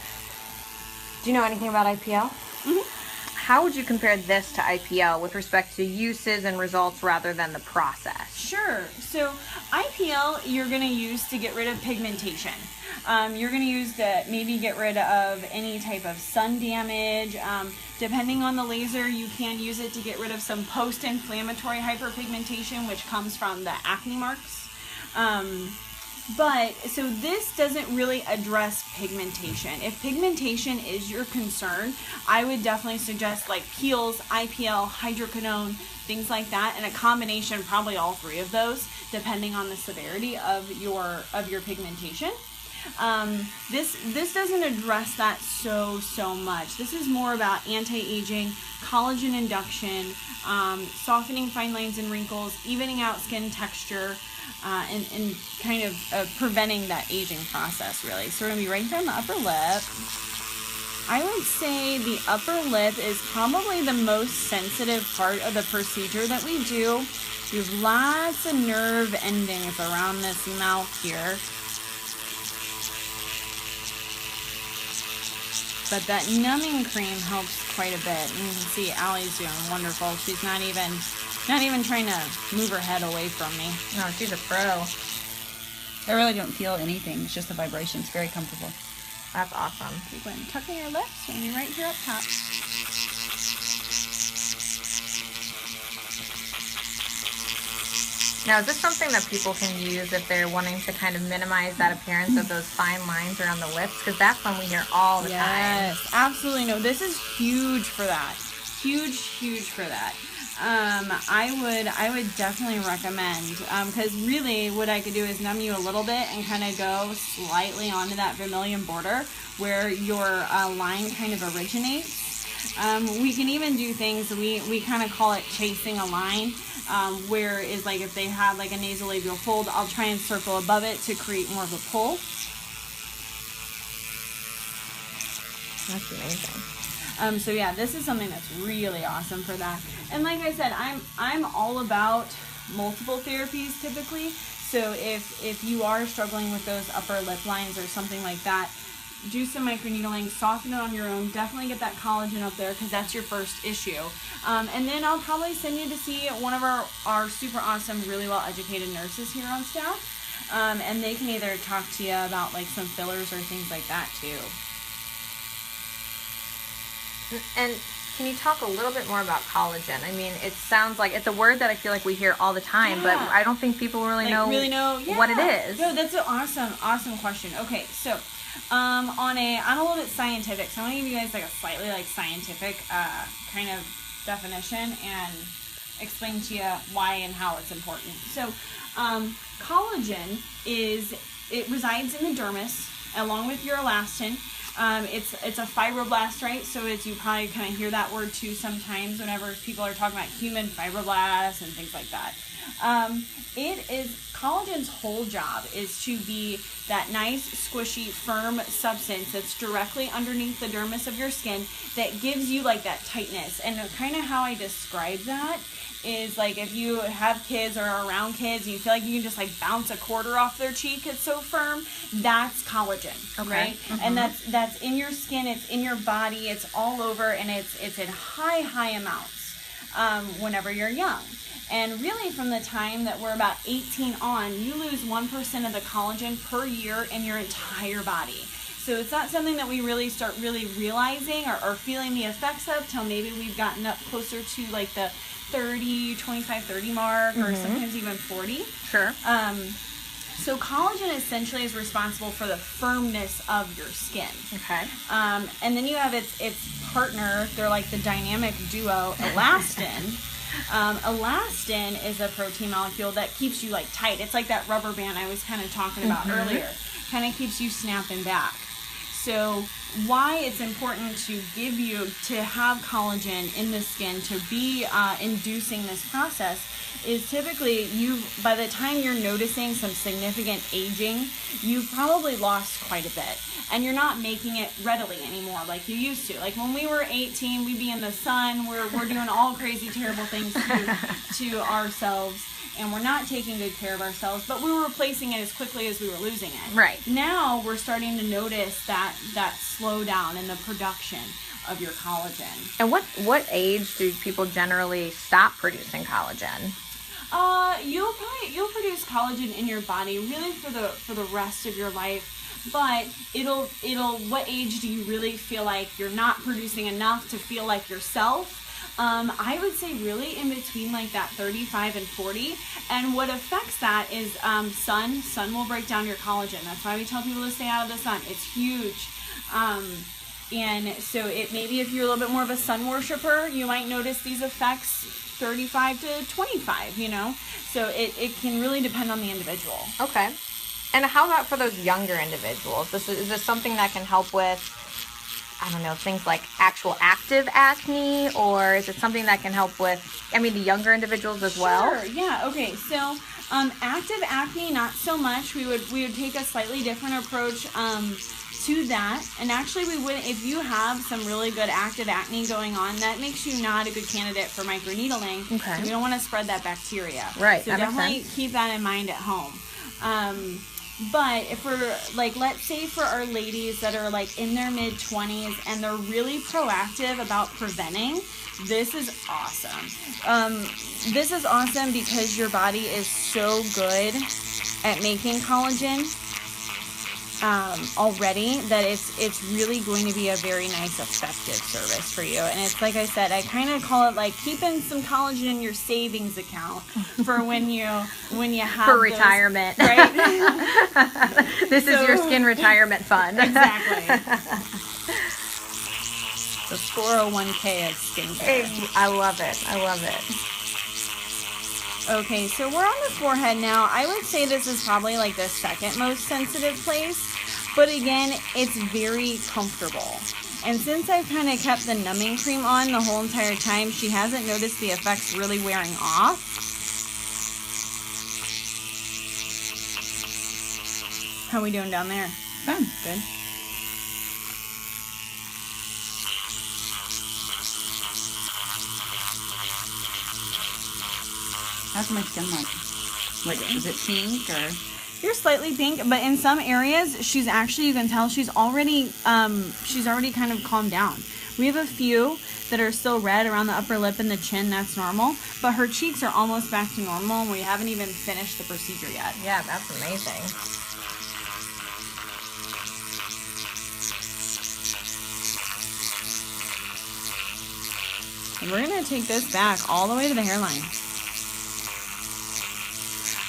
do you know anything about IPL? Mm-hmm. How would you compare this to IPL with respect to uses and results rather than the process? Sure. So, IPL you're going to use to get rid of pigmentation. You're going to use to maybe get rid of any type of sun damage. Depending on the laser, you can use it to get rid of some post-inflammatory hyperpigmentation, which comes from the acne marks. But, so this doesn't really address pigmentation. If pigmentation is your concern, I would definitely suggest like peels, IPL, hydroquinone, things like that, and a combination, probably all three of those, depending on the severity of your pigmentation. This doesn't address that so much. This is more about anti-aging, collagen induction, softening fine lines and wrinkles, evening out skin texture, and kind of preventing that aging process, really. So we're going to be right here on the upper lip. I would say the upper lip is probably the most sensitive part of the procedure that we do. There's lots of nerve endings around this mouth here. But that numbing cream helps quite a bit. And you can see Allie's doing wonderful. She's not even trying to move her head away from me. No, she's a pro. I really don't feel anything. It's just the vibration. It's very comfortable. That's awesome. Keep going, tucking your lips, and you're right here up top. Now, is this something that people can use if they're wanting to kind of minimize that appearance of those fine lines around the lips? Because that's one we hear all the time. Yes, absolutely. No, this is huge for that. Huge for that. I would definitely recommend, because really what I could do is numb you a little bit and kind of go slightly onto that vermilion border where your line kind of originates. We can even do things, we kind of call it chasing a line, where is like if they have like a nasolabial fold, I'll try and circle above it to create more of a pull. That's amazing. So yeah, this is something that's really awesome for that. And like I said, I'm all about multiple therapies typically. So if you are struggling with those upper lip lines or something like that, do some microneedling, soften it on your own. Definitely get that collagen up there because that's your first issue. And then I'll probably send you to see one of our super awesome, really well educated nurses here on staff. And they can either talk to you about like some fillers or things like that too. And can you talk a little bit more about collagen? I mean, it sounds like it's a word that I feel like we hear all the time, but I don't think people really know what it is. No, that's an awesome question. Okay, so I'm a little bit scientific, so I'm gonna give you guys like a slightly like scientific kind of definition and explain to you why and how it's important. So collagen it resides in the dermis along with your elastin. It's a fibroblast, right? So you probably kind of hear that word too sometimes whenever people are talking about human fibroblasts and things like that. Collagen's whole job is to be that nice, squishy, firm substance that's directly underneath the dermis of your skin that gives you like that tightness. And kind of how I describe that is like if you have kids or are around kids and you feel like you can just like bounce a quarter off their cheek, it's so firm, that's collagen, right? Mm-hmm. And that's in your skin, it's in your body, it's all over, and it's in high amounts whenever you're young. And really from the time that we're about 18 on, you lose 1% of the collagen per year in your entire body. So it's not something that we really start really realizing or feeling the effects of till maybe we've gotten up closer to like the 25, 30 mark, or sometimes even 40. Sure. So collagen essentially is responsible for the firmness of your skin. Okay. And then you have its partner, they're like the dynamic duo, elastin. Elastin is a protein molecule that keeps you like tight. It's like that rubber band I was kind of talking about earlier. Kind of keeps you snapping back. So why it's important to have collagen in the skin to be inducing this process is typically by the time you're noticing some significant aging, you've probably lost quite a bit. And you're not making it readily anymore like you used to. Like when we were 18, we'd be in the sun, we're doing all crazy, terrible things to ourselves. And we're not taking good care of ourselves, but we were replacing it as quickly as we were losing it. Right. Now we're starting to notice that slowdown in the production of your collagen. And what age do people generally stop producing collagen? You'll produce collagen in your body really for the rest of your life. But what age do you really feel like you're not producing enough to feel like yourself? I would say really in between like that 35 and 40. And what affects that is sun. Sun will break down your collagen. That's why we tell people to stay out of the sun. It's huge. And so maybe if you're a little bit more of a sun worshiper, you might notice these effects 35 to 25, So it can really depend on the individual. Okay. And how about for those younger individuals? Is this something that can help with, I don't know, things like actual active acne, or is it something that can help with, the younger individuals as well? Sure, yeah, okay. So active acne, not so much. We would take a slightly different approach to that. And actually we would, if you have some really good active acne going on, that makes you not a good candidate for microneedling. Okay. So we don't want to spread that bacteria. Right, so that makes definitely sense. keep that in mind at home. But if we're like, let's say for our ladies that are like in their mid-20s and they're really proactive about preventing, this is awesome. This is awesome because your body is so good at making collagen already that it's really going to be a very nice, effective service for you. And it's like I said, I kind of call it like keeping some collagen in your savings account for when you have for retirement, right? This is your skin retirement fund. Exactly. The 401k of skincare. I love it. Okay, so we're on the forehead now. I would say this is probably like the second most sensitive place, but again, it's very comfortable. And since I've kind of kept the numbing cream on the whole entire time, she hasn't noticed the effects really wearing off. How are we doing down there? Fine. Good. How's my skin look? Like, is it pink or? You're slightly pink, but in some areas, she's actually, you can tell she's already kind of calmed down. We have a few that are still red around the upper lip and the chin. That's normal, but her cheeks are almost back to normal, and we haven't even finished the procedure yet. Yeah, that's amazing. And we're gonna take this back all the way to the hairline.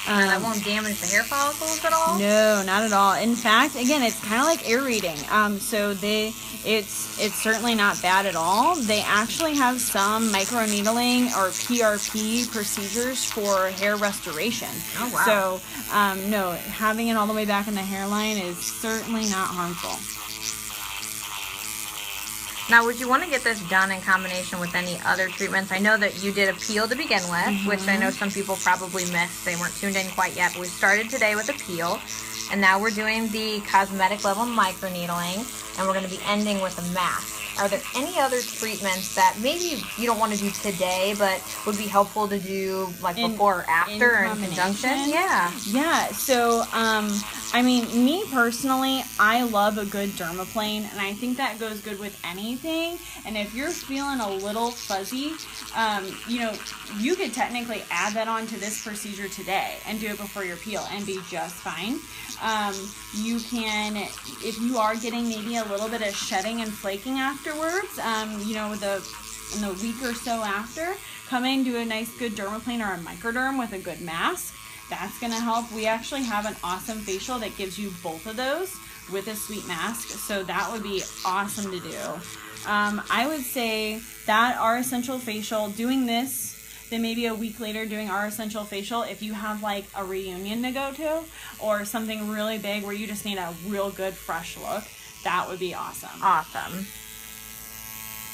And that won't damage the hair follicles at all? No, not at all. In fact, again, it's kind of like aerating. So it's certainly not bad at all. They actually have some microneedling or PRP procedures for hair restoration. Oh, wow. So, no, having it all the way back in the hairline is certainly not harmful. Now, would you want to get this done in combination with any other treatments? I know that you did a peel to begin with, which I know some people probably missed. They weren't tuned in quite yet, but we started today with a peel, and now we're doing the cosmetic level microneedling, and we're going to be ending with a mask. Are there any other treatments that maybe you don't want to do today, but would be helpful to do like before or after or in conjunction? Yeah. Yeah. So, I mean, me personally, I love a good dermaplane, and I think that goes good with anything. And if you're feeling a little fuzzy, you know, you could technically add that on to this procedure today and do it before your peel and be just fine. You can, if you are getting maybe a little bit of shedding and flaking afterwards, you know, in the week or so after, come in, do a nice good dermaplane or a microderm with a good mask. That's going to help. We actually have an awesome facial that gives you both of those with a sweet mask, so that would be awesome to do. I would say that our essential facial, doing this, then maybe a week later doing our essential facial, if you have like a reunion to go to or something really big where you just need a real good fresh look, that would be awesome. Awesome.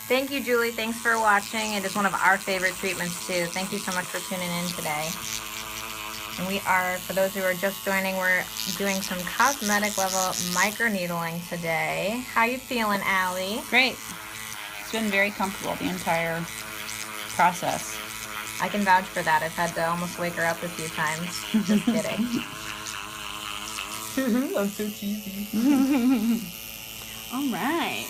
Thank you, Julie. Thanks for watching. It is one of our favorite treatments too. Thank you so much for tuning in today. And we are, for those who are just joining, we're doing some cosmetic level microneedling today. How you feeling, Allie? Great. It's been very comfortable the entire process. I can vouch for that. I've had to almost wake her up a few times. Just kidding. I'm so cheesy. All right.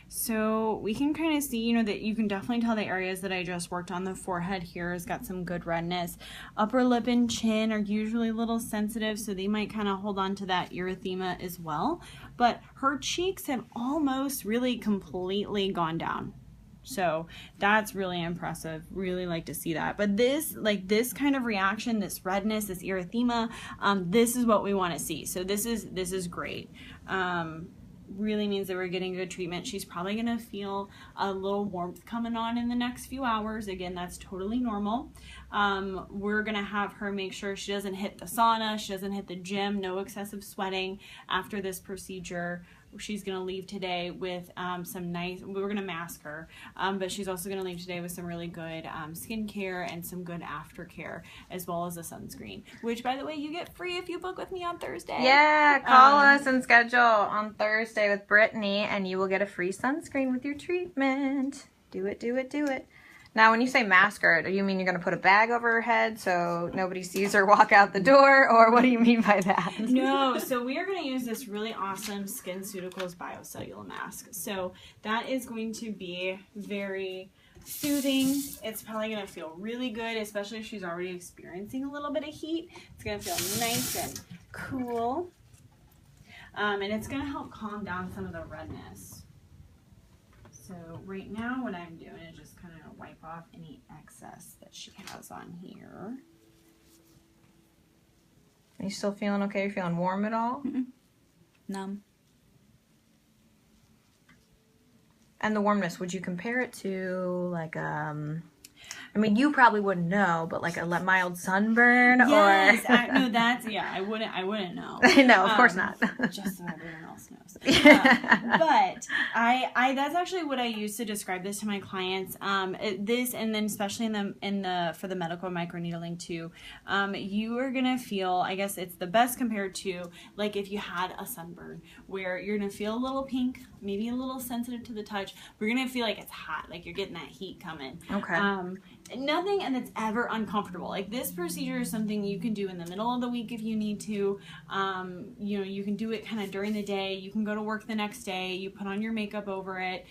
So we can kind of see, you know, that you can definitely tell the areas that I just worked on. The forehead here has got some good redness. Upper lip and chin are usually a little sensitive, so they might kind of hold on to that erythema as well. But her cheeks have almost really completely gone down. So that's really impressive. Really like to see that. But this, like this kind of reaction, this redness, this erythema, this is what we want to see. So this is great. Really means that we're getting good treatment. She's probably going to feel a little warmth coming on in the next few hours. Again, that's totally normal. We're going to have her make sure she doesn't hit the sauna, she doesn't hit the gym, no excessive sweating after this procedure. She's going to leave today with some nice, we're going to mask her, but she's also going to leave today with some really good skincare and some good aftercare, as well as a sunscreen, which, by the way, you get free if you book with me on Thursday. Yeah, call us and schedule on Thursday with Brittanie, and you will get a free sunscreen with your treatment. Do it, do it, do it. Now, when you say mask her, do you mean you're going to put a bag over her head so nobody sees her walk out the door, or what do you mean by that? No, so we are going to use this really awesome SkinCeuticals Biocellular Mask. So that is going to be very soothing. It's probably going to feel really good, especially if she's already experiencing a little bit of heat. It's going to feel nice and cool, and it's going to help calm down some of the redness. So right now what I'm doing is just kind of wipe off any excess that she has on here. Are you still feeling okay? Are you feeling warm at all? Mm-mm. Numb. And the warmness, would you compare it to like I mean, you probably wouldn't know, but like a mild sunburn, yes, or no, that's I wouldn't know. No, of course not. Just so everyone else knows. But I that's actually what I use to describe this to my clients. This, and then especially for the medical microneedling too, you are gonna feel, I guess it's the best compared to like if you had a sunburn, where you're gonna feel a little pink, maybe a little sensitive to the touch, but you're gonna feel like it's hot, like you're getting that heat coming. Okay. nothing and that's ever uncomfortable. Like this procedure is something you can do in the middle of the week if you need to. You know, you can do it kind of during the day. You can go to work the next day. You put on your makeup over it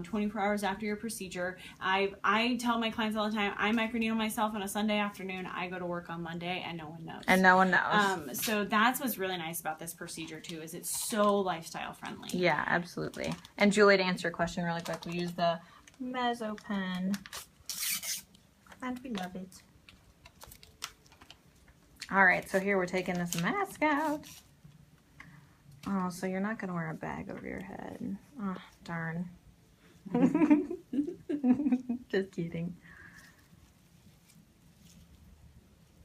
24 hours after your procedure. I tell my clients all the time, I microneedle myself on a Sunday afternoon. I go to work on Monday and no one knows. And no one knows. So that's what's really nice about this procedure too, is it's so lifestyle friendly. Yeah, absolutely. And Julie, to answer your question really quick, we use the Mezzo pen. And we love it. All right, so here we're taking this mask out. Oh, so you're not gonna wear a bag over your head. Oh, darn. Just kidding.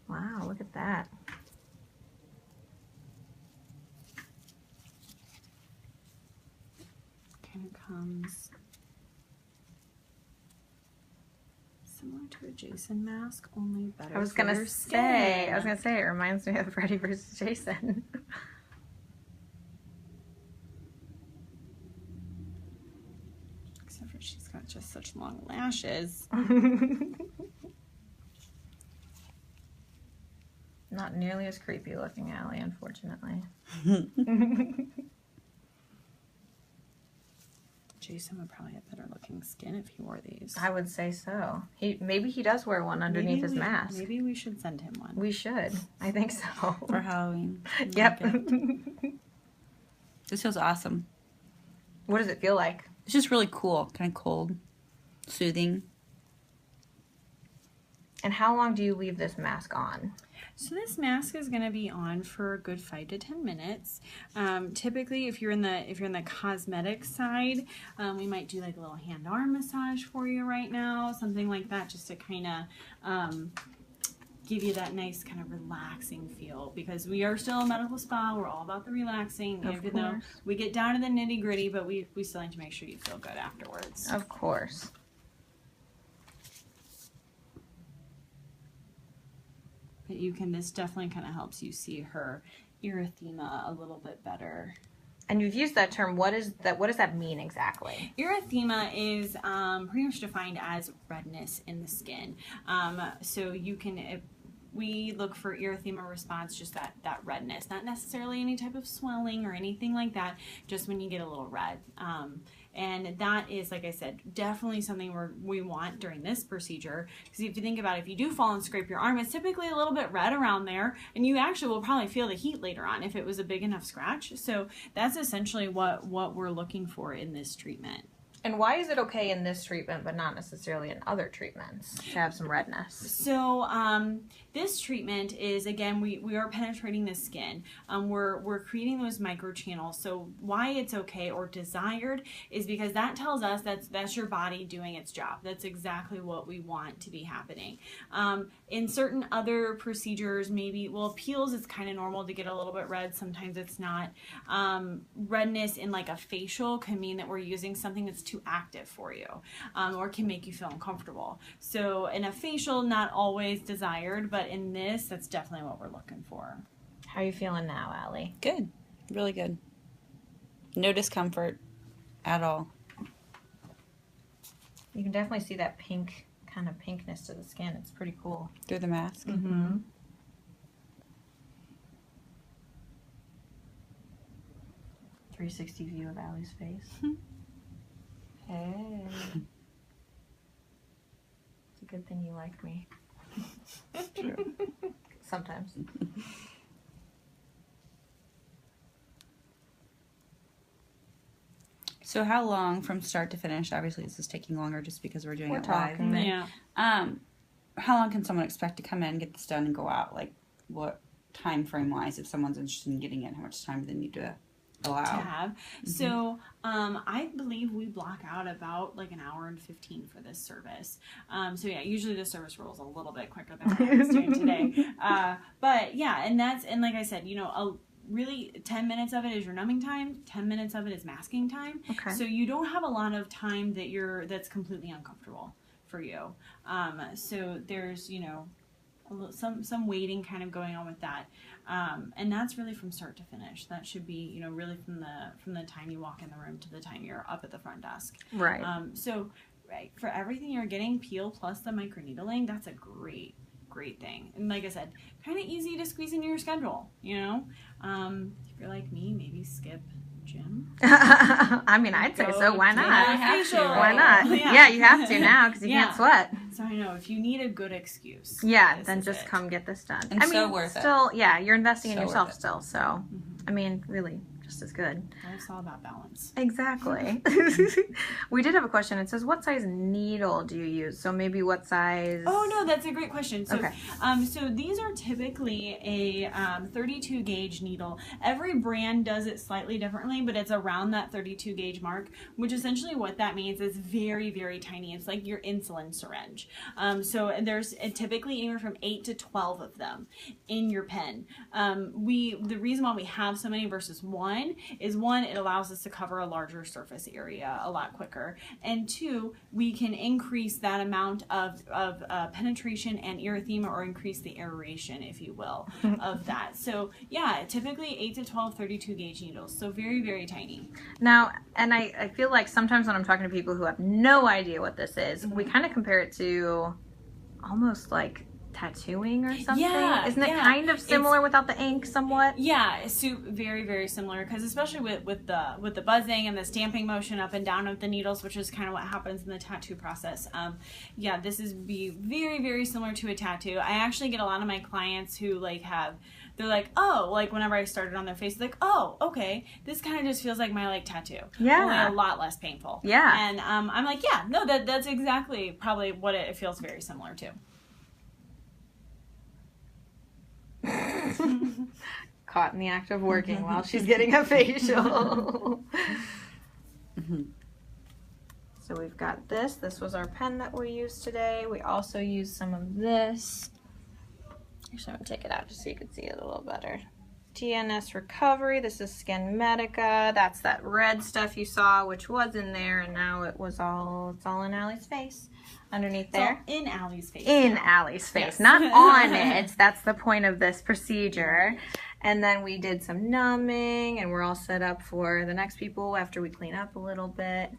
Wow, look at that. Kind of comes similar to a Jason mask, only better. I was gonna say, it reminds me of Freddy versus Jason. Except for she's got just such long lashes. Not nearly as creepy looking, Allie, unfortunately. Jason would probably have better looking skin if he wore these. I would say so. Maybe he does wear one underneath his mask. Maybe we should send him one. We should. I think so. For Halloween. Yep. This feels awesome. What does it feel like? It's just really cool. Kind of cold. Soothing. And how long do you leave this mask on? So this mask is going to be on for a good 5 to 10 minutes. Typically, if you're in the cosmetic side, we might do like a little hand-arm massage for you right now, something like that, just to kind of give you that nice kind of relaxing feel. Because we are still a medical spa, we're all about the relaxing, even though we get down to the nitty-gritty, but we still need to make sure you feel good afterwards. Of course. But this definitely kind of helps you see her erythema a little bit better. And you've used that term. What does that mean exactly? Erythema is pretty much defined as redness in the skin. So you can, we look for erythema response, just that redness, not necessarily any type of swelling or anything like that, just when you get a little red. And that is, like I said, definitely something we want during this procedure. Because if you think about it, if you do fall and scrape your arm, it's typically a little bit red around there. And you actually will probably feel the heat later on if it was a big enough scratch. So that's essentially what we're looking for in this treatment. And why is it okay in this treatment but not necessarily in other treatments to have some redness? So this treatment is, again, we are penetrating the skin. We're creating those microchannels. So why it's okay or desired is because that tells us that's your body doing its job. That's exactly what we want to be happening. In certain other procedures, maybe, well, peels, it's kind of normal to get a little bit red. Sometimes it's not. Redness in like a facial can mean that we're using something that's too active for you, or can make you feel uncomfortable. So in a facial, not always desired, but in this, that's definitely what we're looking for. How are you feeling now, Allie? Good. Really good. No discomfort at all. You can definitely see that pink, kind of pinkness to the skin. It's pretty cool. Through the mask. Mm-hmm. 360 view of Allie's face. Hey. It's a good thing you like me. True. Sometimes. So how long from start to finish? Obviously this is taking longer just because we're doing it live. talking. But, Yeah. how long can someone expect to come in, get this done, and go out? Like, what time frame wise, if someone's interested in getting it, how much time do they need to allow? To have. So I believe we block out about like an hour and 15 for this service. So yeah, usually the service rolls a little bit quicker than what I was doing today. But yeah, and like I said, really 10 minutes of it is your numbing time, 10 minutes of it is masking time. Okay. So you don't have a lot of time that's completely uncomfortable for you. So there's, some waiting kind of going on with that. And that's really from start to finish. That should be, really from the time you walk in the room to the time you're up at the front desk. Right. So for everything you're getting, peel plus the microneedling, that's a great thing. And like I said, kind of easy to squeeze into your schedule, you know. If you're like me, maybe skip gym. I mean, I'd say so. Why not? Why not? Yeah, you have to now because you can't sweat. So I know if you need a good excuse. Yeah, then just come get this done. And so worth it. Still, yeah, you're investing in yourself still. So, I mean, really, just as good. It's all about balance. Exactly. We did have a question. It says, what size needle do you use? So maybe what size? Oh, no, that's a great question. So, okay. So these are typically a 32 gauge needle. Every brand does it slightly differently, but it's around that 32 gauge mark, which essentially what that means is very, very tiny. It's like your insulin syringe. So there's typically anywhere from 8 to 12 of them in your pen. The reason why we have so many versus one is it allows us to cover a larger surface area a lot quicker, and two, we can increase that amount of penetration and erythema, or increase the aeration, if you will, of that. So yeah, typically 8 to 12 32 gauge needles, so very, very tiny. Now, and I feel like sometimes when I'm talking to people who have no idea what this is, we kind of compare it to almost like tattooing or something. Yeah, isn't it kind of similar without the ink somewhat? Yeah, it's very, very similar, because especially with the buzzing and the stamping motion up and down of the needles, which is kind of what happens in the tattoo process. Yeah, this is very, very similar to a tattoo. I actually get a lot of my clients who they're like, oh, like whenever I started on their face, like, oh, okay, this kind of just feels like my tattoo. Yeah. Only a lot less painful. Yeah. And I'm like, yeah, no, that's exactly probably what it feels very similar to. Caught in the act of working while she's getting a facial. So we've got this. This was our pen that we used today. We also used some of this. Actually, I'm going to take it out just so you can see it a little better. TNS Recovery. This is Skin Medica. That's that red stuff you saw, which was in there, and now it's all in Allie's face. Underneath there. In Allie's face. Allie's face, yes. not on it. That's the point of this procedure. And then we did some numbing, and we're all set up for the next people after we clean up a little bit.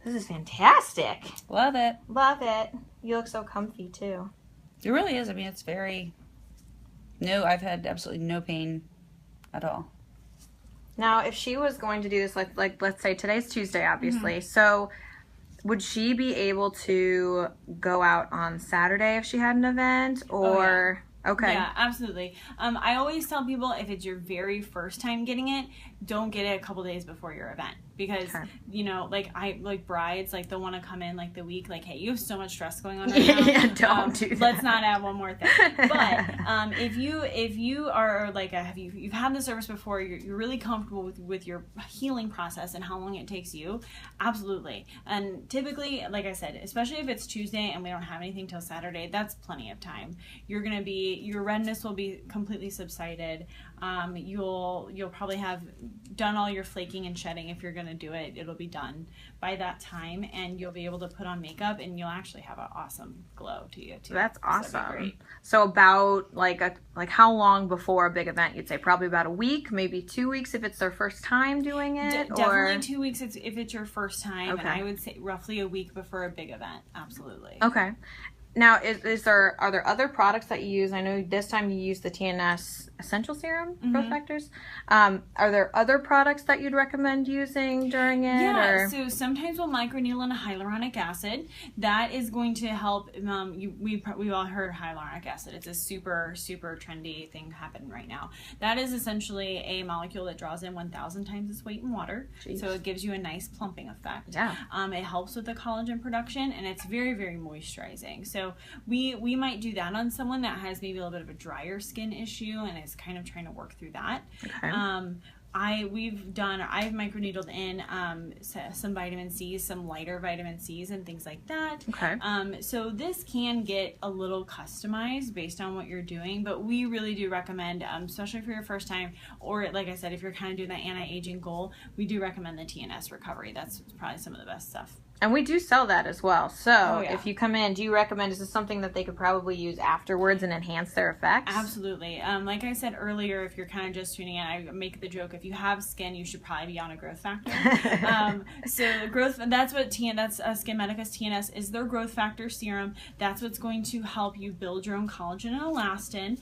This is fantastic. Love it. Love it. You look so comfy too. It really is. I mean, it's very... No, I've had absolutely no pain at all. Now, if she was going to do this, like let's say today's Tuesday, obviously. So would she be able to go out on Saturday if she had an event, or... Okay. Yeah, absolutely. I always tell people, if it's your very first time getting it, don't get it a couple days before your event, because like brides, like they'll want to come in like the week, like, hey, you have so much stress going on right now. Yeah, don't do that. Let's not add one more thing. But if you are like you've had the service before, you're really comfortable with your healing process and how long it takes you, absolutely. And typically, like I said, especially if it's Tuesday and we don't have anything till Saturday, that's plenty of time. Your redness will be completely subsided. You'll probably have done all your flaking and shedding. If you're going to do it, it'll be done by that time, and you'll be able to put on makeup, and you'll actually have an awesome glow to you too. That's awesome. That'd be great. So about like how long before a big event? You'd say probably about a week, maybe 2 weeks if it's their first time doing it. Definitely 2 weeks if it's your first time, Okay. and I would say roughly a week before a big event. Absolutely. Okay. Now, are there other products that you use? I know this time you used the TNS Essential Serum, growth factors. Are there other products that you'd recommend using during it? Yeah, so sometimes we'll microneedle in a hyaluronic acid. That is going to help. We all heard hyaluronic acid. It's a super, super trendy thing happening right now. That is essentially a molecule that draws in 1,000 times its weight in water. Jeez. So it gives you a nice plumping effect. Yeah. It helps with the collagen production, and it's very, very moisturizing. So we might do that on someone that has maybe a little bit of a drier skin issue and is kind of trying to work through that. Okay. I've microneedled in some vitamin C's, some lighter vitamin C's and things like that. Okay. So this can get a little customized based on what you're doing, but we really do recommend, especially for your first time, or like I said, if you're kind of doing that anti-aging goal, we do recommend the TNS Recovery. That's probably some of the best stuff. And we do sell that as well. So yeah. if you come in, do you recommend, is this something that they could probably use afterwards and enhance their effects? Absolutely. Like I said earlier, if you're kind of just tuning in, I make the joke, if you have skin, you should probably be on a growth factor. So growth, that's what Skin Medica's TNS is, their growth factor serum. That's what's going to help you build your own collagen and elastin.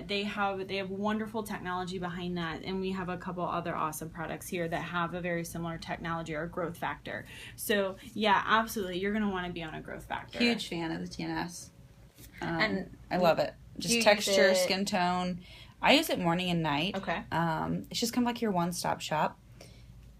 They have wonderful technology behind that, and we have a couple other awesome products here that have a very similar technology or growth factor. So yeah, absolutely. You're going to want to be on a growth factor. Huge fan of the TNS. And I love it. Just texture, skin tone. I use it morning and night. Okay. It's just kind of like your one-stop shop.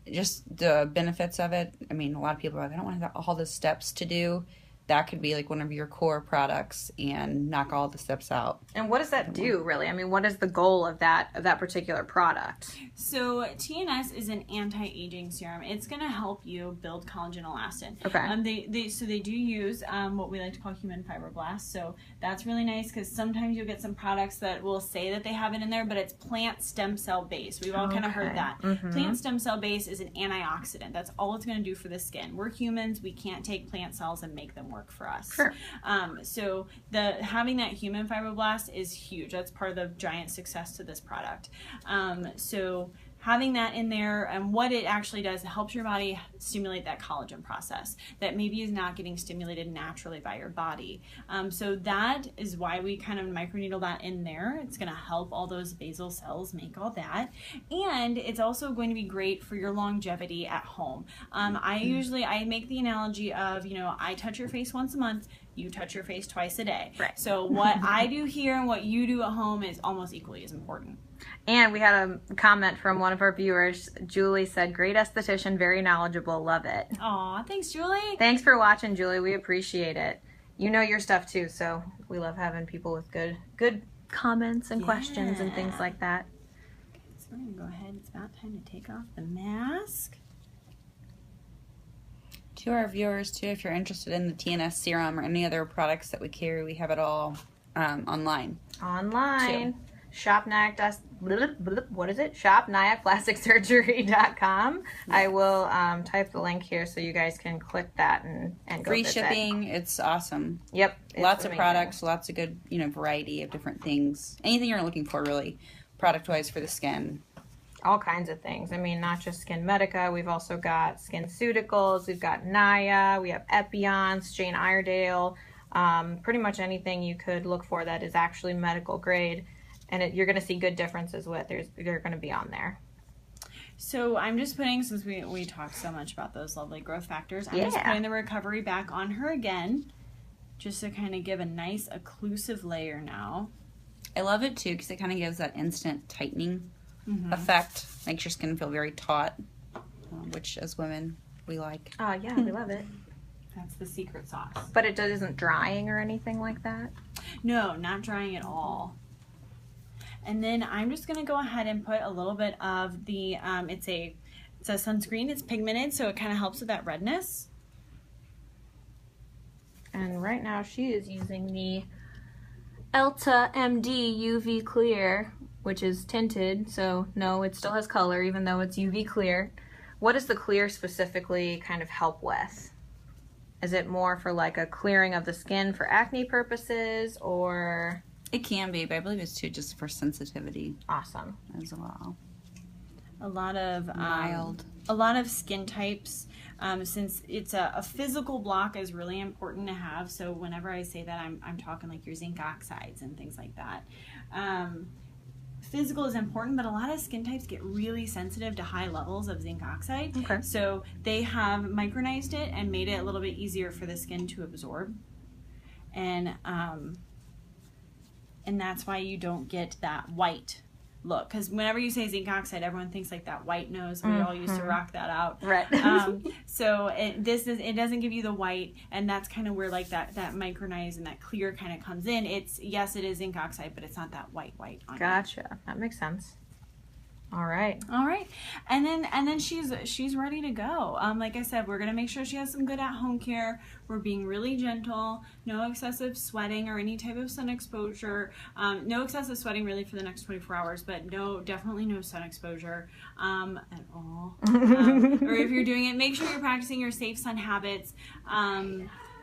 Just the benefits of it. I mean, a lot of people are like, I don't want all the steps to do. That could be like one of your core products and knock all the steps out. And what does that do, really? I mean, what is the goal of that particular product? So TNS is an anti-aging serum. It's going to help you build collagen elastin. Okay. They do use what we like to call human fibroblasts. So that's really nice because sometimes you'll get some products that will say that they have it in there, but it's plant stem cell based. We've all kind of heard that. Mm-hmm. Plant stem cell base is an antioxidant. That's all it's going to do for the skin. We're humans. We can't take plant cells and make them work for us. Sure. So having that human fibroblast is huge. That's part of the giant success to this product. So having that in there, and what it actually does, it helps your body stimulate that collagen process that maybe is not getting stimulated naturally by your body. So that is why we kind of microneedle that in there. It's going to help all those basal cells make all that. And it's also going to be great for your longevity at home. I make the analogy of, I touch your face once a month, you touch your face twice a day. Right. So what I do here and what you do at home is almost equally as important. And we had a comment from one of our viewers. Julie said, great esthetician, very knowledgeable, love it. Aw, thanks, Julie. Thanks for watching, Julie. We appreciate it. You know your stuff too, so we love having people with good comments and questions and things like that. Okay, so we're going to go ahead. It's about time to take off the mask. To our viewers, too, if you're interested in the TNS serum or any other products that we carry, we have it all online. Online. Shop Nayak, what is it? Shop NayakPlasticSurgery.com. I will type the link here so you guys can click that and go Free visit. shipping. It's awesome. Yep. Lots of products, lots of good, variety of different things. Anything you're looking for, really, product-wise for the skin. All kinds of things. I mean, not just Skin Medica. We've also got SkinCeuticals. We've got Nayak. We have Epion's, Jane Iredale. Pretty much anything you could look for that is actually medical grade. And you're going to see good differences with. They're going to be on there. So I'm just putting, since we talked so much about those lovely growth factors, I'm just putting the recovery back on her again, just to kind of give a nice occlusive layer now. I love it, too, because it kind of gives that instant tightening effect. Makes your skin feel very taut, which as women, we like. Oh, yeah, we love it. That's the secret sauce. But it isn't drying or anything like that? No, not drying at all. And then I'm just going to go ahead and put a little bit of the, it's a sunscreen. It's pigmented, so it kind of helps with that redness. And right now she is using the Elta MD UV Clear, which is tinted. So no, it still has color even though it's UV clear. What does the clear specifically kind of help with? Is it more for like a clearing of the skin for acne purposes, or? It can be, but I believe it's too just for sensitivity. Awesome. As well. A lot of mild. A lot of skin types, since it's a physical block, is really important to have. So whenever I say that, I'm talking like your zinc oxides and things like that. Physical is important, but a lot of skin types get really sensitive to high levels of zinc oxide. Okay. So they have micronized it and made it a little bit easier for the skin to absorb. And that's why you don't get that white look. Because whenever you say zinc oxide, everyone thinks like that white nose. We all used to rock that out. Right. So it doesn't give you the white, and that's kind of where like that micronized and that clear kind of comes in. Yes, it is zinc oxide, but it's not that white on it. Gotcha. That makes sense. All right. All right, and then she's ready to go. Like I said, we're gonna make sure she has some good at-home care. We're being really gentle. No excessive sweating or any type of sun exposure. No excessive sweating really for the next 24 hours, but definitely no sun exposure at all. Or if you're doing it, make sure you're practicing your safe sun habits.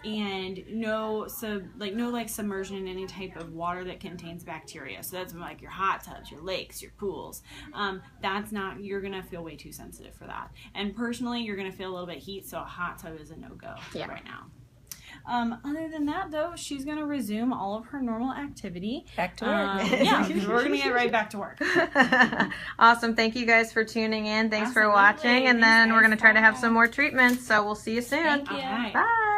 And no submersion in any type of water that contains bacteria. So that's like your hot tubs, your lakes, your pools. You're gonna feel way too sensitive for that. And personally, you're gonna feel a little bit heat, so a hot tub is a no-go right now. Other than that, though, she's going to resume all of her normal activity. Back to work. Yeah, we're going to get right back to work. Awesome. Thank you guys for tuning in. Thanks for watching. And then we're going to try to have some more treatments. So we'll see you soon. Thank you. All right. Bye.